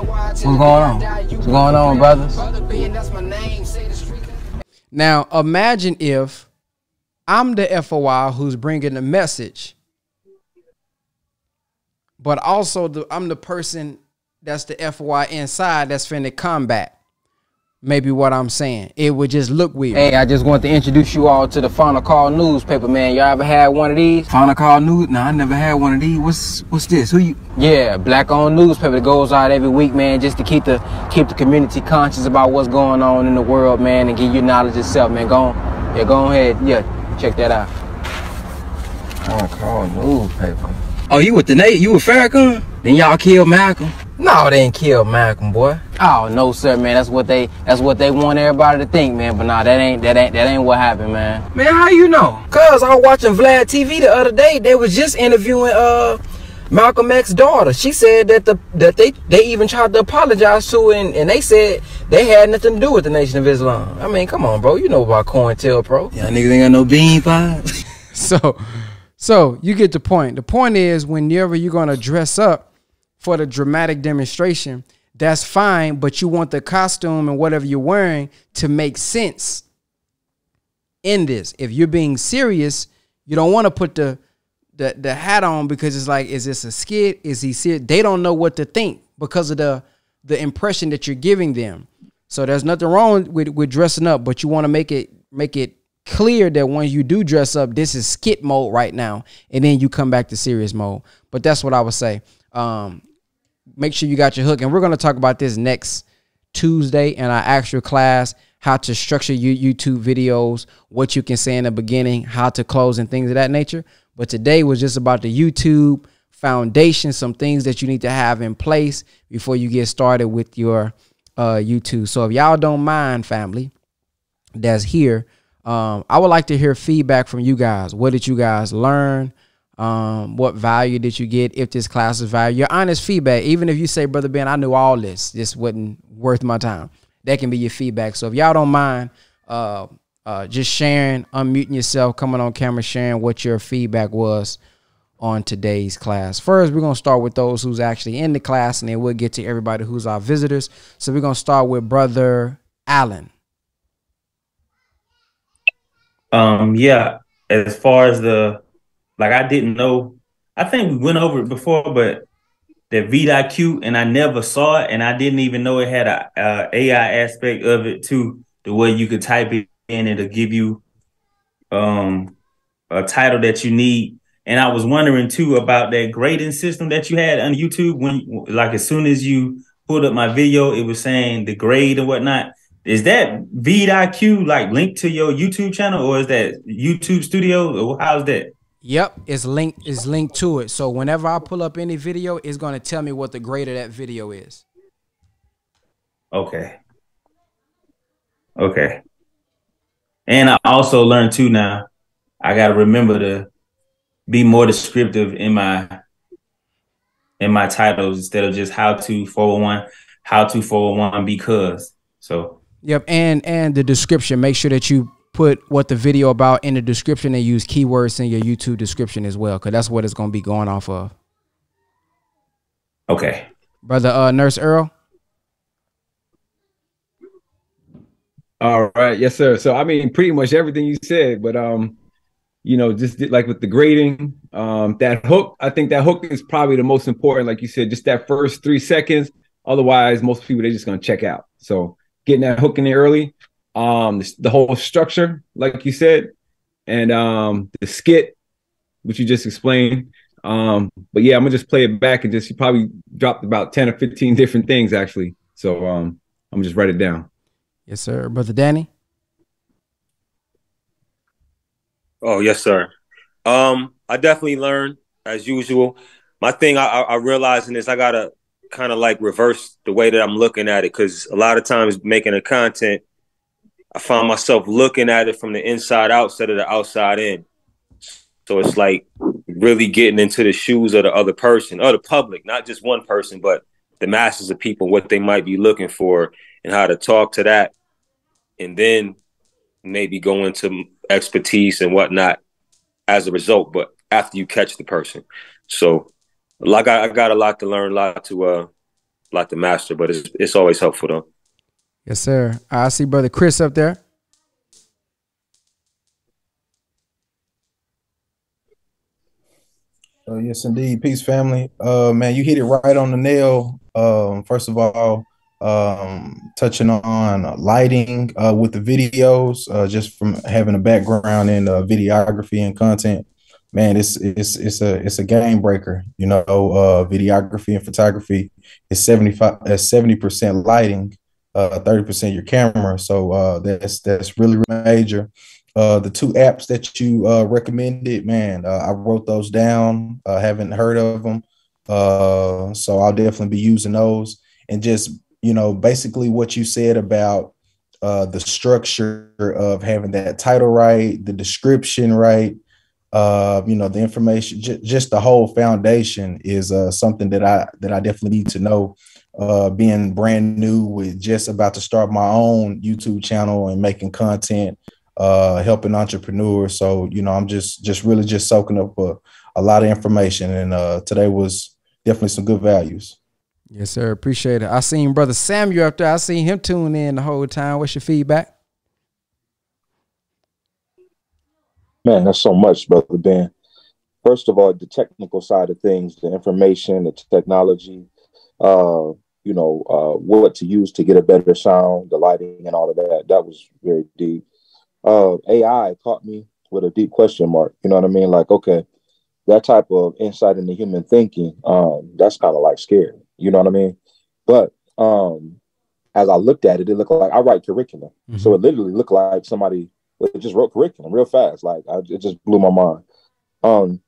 Speaker 7: What's going on? What's going on, brothers?
Speaker 1: Now, imagine if I'm the FOI who's bringing the message, but also I'm the person that's the FOI inside that's finna combat maybe what I'm saying. It would just look weird.
Speaker 7: Hey, I just want to introduce you all to the Final Call newspaper, man. Y'all ever had one of these?
Speaker 1: Final Call News? No, I never had one of these. What's this? Who you?
Speaker 7: Yeah, black-owned newspaper that goes out every week, man, just to keep the community conscious about what's going on in the world, man, and give you knowledge itself, man. Go ahead. Yeah, check that out.
Speaker 1: Final Call Newspaper.
Speaker 7: Oh, you with Farrakhan? Then y'all killed Malcolm? No, they ain't killed Malcolm, boy. Oh no, sir, man. That's what they want everybody to think, man. But nah, that ain't what happened, man. Man, how you know? Cause I was watching Vlad TV the other day. They was just interviewing Malcolm X's daughter. She said that they even tried to apologize to her, and they said they had nothing to do with the Nation of Islam. I mean, come on, bro. You know about COINTELPRO. Y'all niggas ain't got no bean pies.
Speaker 1: So you get the point. The point is, whenever you're gonna dress up for the dramatic demonstration, that's fine, but you want the costume and whatever you're wearing to make sense in this. If you're being serious, you don't want to put the hat on, because it's like, is this a skit? Is he serious? They don't know what to think because of the impression that you're giving them. So there's nothing wrong with dressing up, but you want to make it clear that when you do dress up, this is skit mode right now, and then you come back to serious mode. But that's what I would say. Make sure you got your hook, and we're going to talk about this next Tuesday in our actual class, how to structure your YouTube videos, what you can say in the beginning, how to close, and things of that nature. But today was just about the YouTube foundation, some things that you need to have in place before you get started with your YouTube. So if y'all don't mind, family that's here, I would like to hear feedback from you guys. What did you guys learn? What value did you get? If this class is value, your honest feedback, even if you say, Brother Ben, I knew all this wasn't worth my time, that can be your feedback. So if y'all don't mind, just sharing, unmuting yourself, coming on camera, sharing what your feedback was on today's class. First, we're going to start with those who's actually in the class, and then we'll get to everybody who's our visitors. So we're going to start with Brother Allen.
Speaker 2: Yeah, as far as I didn't know, I think we went over it before, but the VidIQ, and I never saw it, and I didn't even know it had a AI aspect of it too, the way you could type it in and it'll give you a title that you need. And I was wondering too about that grading system that you had on YouTube. When, like, as soon as you pulled up my video, it was saying the grade and whatnot. Is that VidIQ like linked to your YouTube channel, or is that YouTube Studio, or how's that?
Speaker 1: Yep, it's linked to it. So whenever I pull up any video, it's going to tell me what the grade of that video is.
Speaker 2: Okay. Okay. And I also learned too now, I got to remember to be more descriptive in my titles instead of just how to 401 because. So.
Speaker 1: Yep, and the description, make sure that you put what the video about in the description and use keywords in your YouTube description as well, because that's what it's going to be going off of.
Speaker 2: Okay.
Speaker 1: Brother Nurse Earl.
Speaker 4: All right. Yes, sir. So, I mean, pretty much everything you said, but, you know, just like with the grading, that hook, I think that hook is probably the most important. Like you said, just that first 3 seconds. Otherwise, most people, they're just going to check out. So getting that hook in there early, the whole structure, like you said, and the skit, which you just explained. But yeah, I'm gonna just play it back and you probably dropped about 10 or 15 different things actually. So I'm gonna just write it down.
Speaker 1: Yes, sir. Brother Danny.
Speaker 3: Oh, yes, sir. I definitely learned as usual. My thing I realizing is I gotta kind of like reverse the way that I'm looking at it, because a lot of times making a content, I find myself looking at it from the inside out instead of the outside in. So it's like really getting into the shoes of the other person, or the public, not just one person, but the masses of people, what they might be looking for and how to talk to that. And then maybe go into expertise and whatnot as a result, but after you catch the person. So like I got a lot to learn, a lot to master, but it's always helpful though.
Speaker 1: Yes, sir. I see Brother Chris up there.
Speaker 8: Yes, indeed. Peace, family. Man, you hit it right on the nail. First of all, touching on lighting with the videos, just from having a background in videography and content. Man, it's a game breaker. You know, videography and photography is 70% lighting, 30% your camera. So that's really major. The two apps that you recommended, man, I wrote those down. Haven't heard of them, so I'll definitely be using those. And just, you know, basically what you said about the structure of having that title right, the description right, you know, the information, just the whole foundation is something that I definitely need to know. Being brand new, with just about to start my own YouTube channel and making content, helping entrepreneurs. So, you know, I'm just really soaking up a lot of information, and today was definitely some good values.
Speaker 1: Yes, sir. Appreciate it. I seen Brother Samuel up there. I seen him tune in the whole time. What's your feedback?
Speaker 9: Man, that's so much, Brother Ben. First of all, the technical side of things, the information, the technology, you know, what to use to get a better sound, the lighting and all of that. That was very deep. AI caught me with a deep question mark. You know what I mean? Like, okay, that type of insight into human thinking, that's kind of like scary. You know what I mean? But as I looked at it, it looked like I write curriculum. Mm-hmm. So it literally looked like somebody just wrote curriculum real fast. Like it just blew my mind.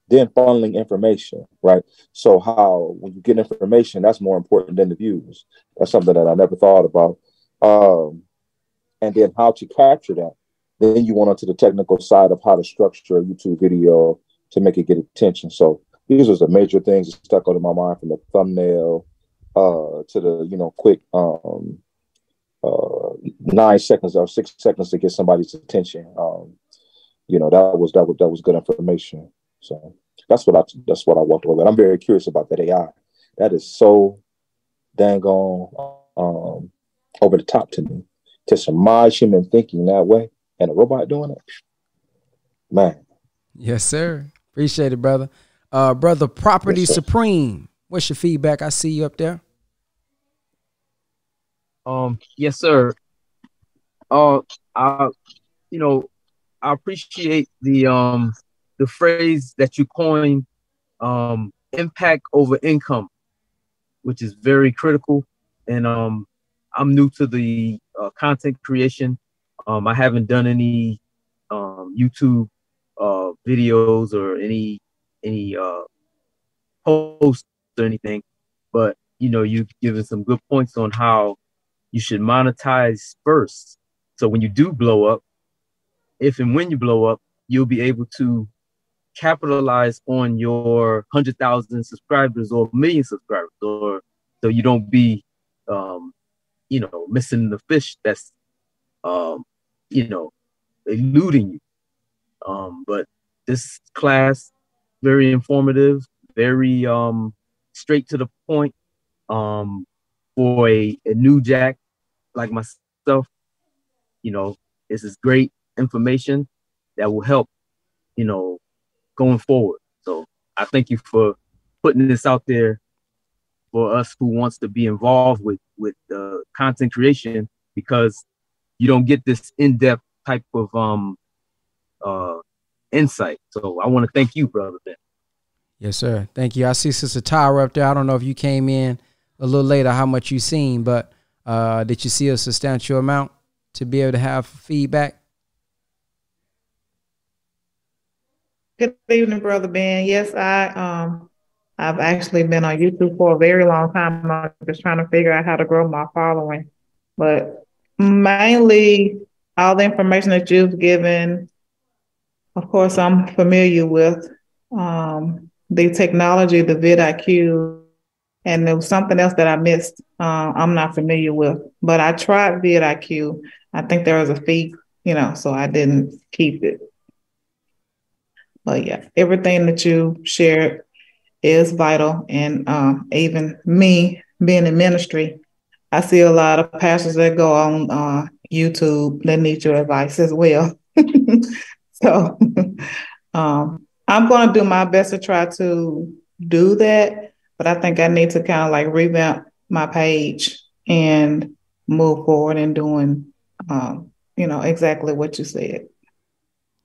Speaker 9: Then funneling information, right? So how when you get information, that's more important than the views. That's something that I never thought about. And then how to capture that. Then you went onto the technical side of how to structure a YouTube video to make it get attention. So these are the major things that stuck out in my mind, from the thumbnail to the quick 9 seconds or 6 seconds to get somebody's attention. That was good information. So that's what I walked away with. I'm very curious about that AI. That is so dang on over the top to me. To surmise human thinking that way and a robot doing it, man.
Speaker 1: Yes, sir. Appreciate it, brother. Brother Property Supreme, what's your feedback? I see you up there.
Speaker 10: Yes, sir. I appreciate the phrase that you coined, impact over income, which is very critical. And I'm new to the content creation. I haven't done any YouTube videos or any posts or anything, but you've given some good points on how you should monetize first. So when you do blow up, if and when you blow up, you'll be able to capitalize on your 100,000 subscribers or 1 million subscribers, or so you don't be missing the fish that's eluding you. But this class, very informative, very straight to the point. For a new jack like myself, this is great information that will help, going forward. So I thank you for putting this out there for us who wants to be involved with content creation, because you don't get this in-depth type of insight. So I want to thank you, brother Ben.
Speaker 1: Yes, sir. Thank you. I see Sister Tyra up there. I don't know if you came in a little later, how much you seen, but did you see a substantial amount to be able to have feedback?
Speaker 11: Good evening, Brother Ben. Yes, I've actually been on YouTube for a very long time. I'm just trying to figure out how to grow my following. But mainly all the information that you've given, of course, I'm familiar with. The technology, the vidIQ, and there was something else that I missed. I'm not familiar with, but I tried vidIQ. I think there was a fee, so I didn't keep it. But yeah, everything that you shared is vital. And even me being in ministry, I see a lot of pastors that go on YouTube that need your advice as well. So I'm going to do my best to try to do that. But I think I need to kind of like revamp my page and move forward in doing, exactly what you said.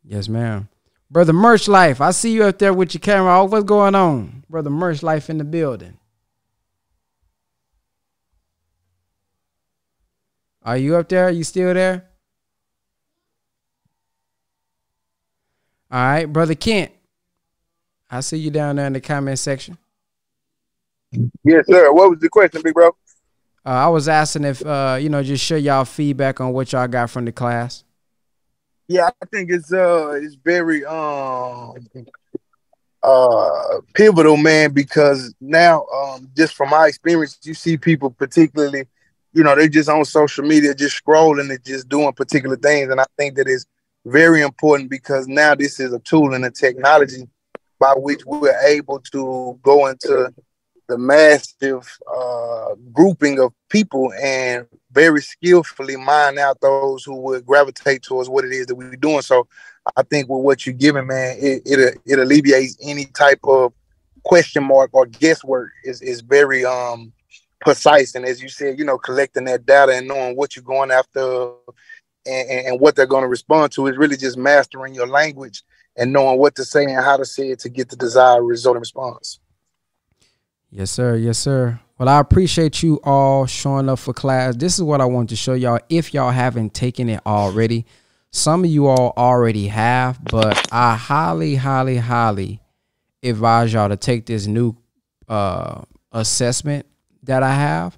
Speaker 1: Yes, ma'am. Brother Merch Life, I see you up there with your camera off. What's going on? Brother Merch Life in the building. Are you up there? Are you still there? All right, Brother Kent, I see you down there in the comment section.
Speaker 12: Yes, sir. What was the question, big bro?
Speaker 1: I was asking if, just share y'all feedback on what y'all got from the class.
Speaker 12: Yeah, I think it's very pivotal, man, because now just from my experience, you see people particularly, they're just on social media, just scrolling and just doing particular things. And I think that is very important, because now this is a tool and a technology by which we're able to go into the massive grouping of people and very skillfully mine out those who would gravitate towards what it is that we're doing. So I think with what you're giving, man, it alleviates any type of question mark or guesswork. Is very precise. And as you said, collecting that data and knowing what you're going after and what they're going to respond to. It's really just mastering your language and knowing what to say and how to say it to get the desired result and response.
Speaker 1: Yes, sir. Yes, sir. Well, I appreciate you all showing up for class. This is what I want to show y'all. If y'all haven't taken it already, some of you all already have, but I highly, highly, highly advise y'all to take this new assessment that I have.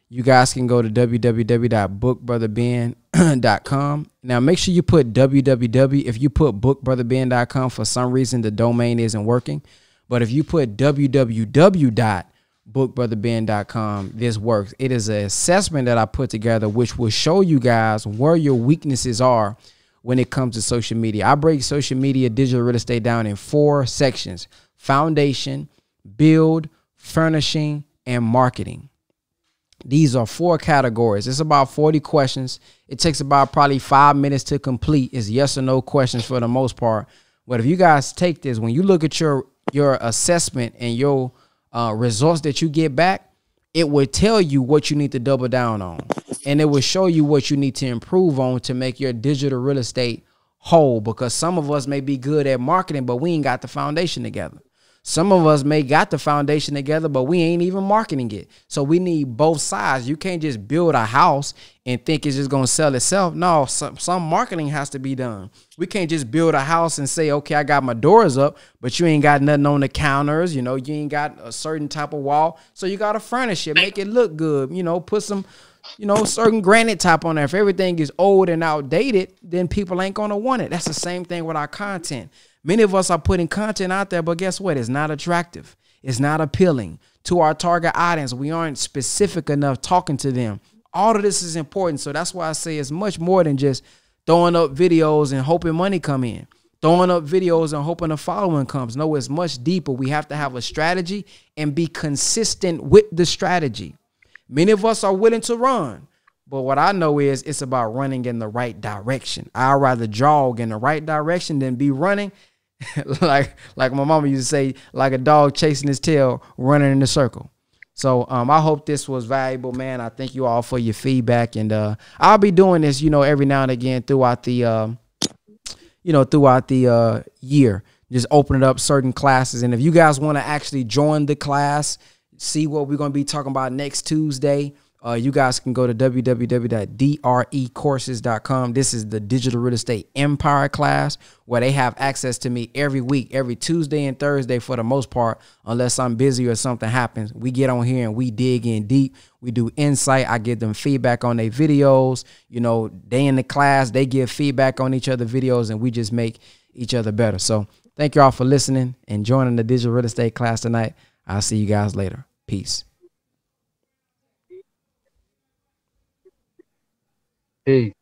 Speaker 1: You guys can go to www.bookbrotherben.com. Now, make sure you put www. If you put bookbrotherben.com, for some reason, the domain isn't working. But if you put www.bookbrotherben.com, this works. It is an assessment that I put together, which will show you guys where your weaknesses are when it comes to social media. I break social media digital real estate down in 4 sections: foundation, build, furnishing, and marketing. These are 4 categories. It's about 40 questions. It takes about probably 5 minutes to complete. It's yes or no questions for the most part. But if you guys take this, when you look at your assessment and your results that you get back, it will tell you what you need to double down on. And it will show you what you need to improve on to make your digital real estate whole. Because some of us may be good at marketing, but we ain't got the foundation together. Some of us may got the foundation together, but we ain't even marketing it. So we need both sides. You can't just build a house and think it's just going to sell itself. No, some marketing has to be done. We can't just build a house and say, okay, I got my doors up, but you ain't got nothing on the counters. You know, you ain't got a certain type of wall. So you got to furnish it, make it look good, you know, put some, you know, certain granite top on there. If everything is old and outdated, then people ain't going to want it. That's the same thing with our content. Many of us are putting content out there, but guess what? It's not attractive. It's not appealing to our target audience. We aren't specific enough talking to them. All of this is important. So that's why I say it's much more than just throwing up videos and hoping money come in. Throwing up videos and hoping a following comes. No, it's much deeper. We have to have a strategy and be consistent with the strategy. Many of us are willing to run. But what I know is it's about running in the right direction. I'd rather jog in the right direction than be running like my mama used to say, like a dog chasing his tail, running in a circle. So I hope this was valuable, man. I thank you all for your feedback, and I'll be doing this, you know, every now and again throughout the year, just opening up certain classes. And if you guys want to actually join the class, see what we're going to be talking about next Tuesday, you guys can go to www.drecourses.com. This is the Digital Real Estate Empire class, where they have access to me every week, every Tuesday and Thursday for the most part, unless I'm busy or something happens. We get on here and we dig in deep. We do insight. I give them feedback on their videos. You know, they in the class, they give feedback on each other videos, and we just make each other better. So thank you all for listening and joining the Digital Real Estate class tonight. I'll see you guys later. Peace.
Speaker 10: Hey.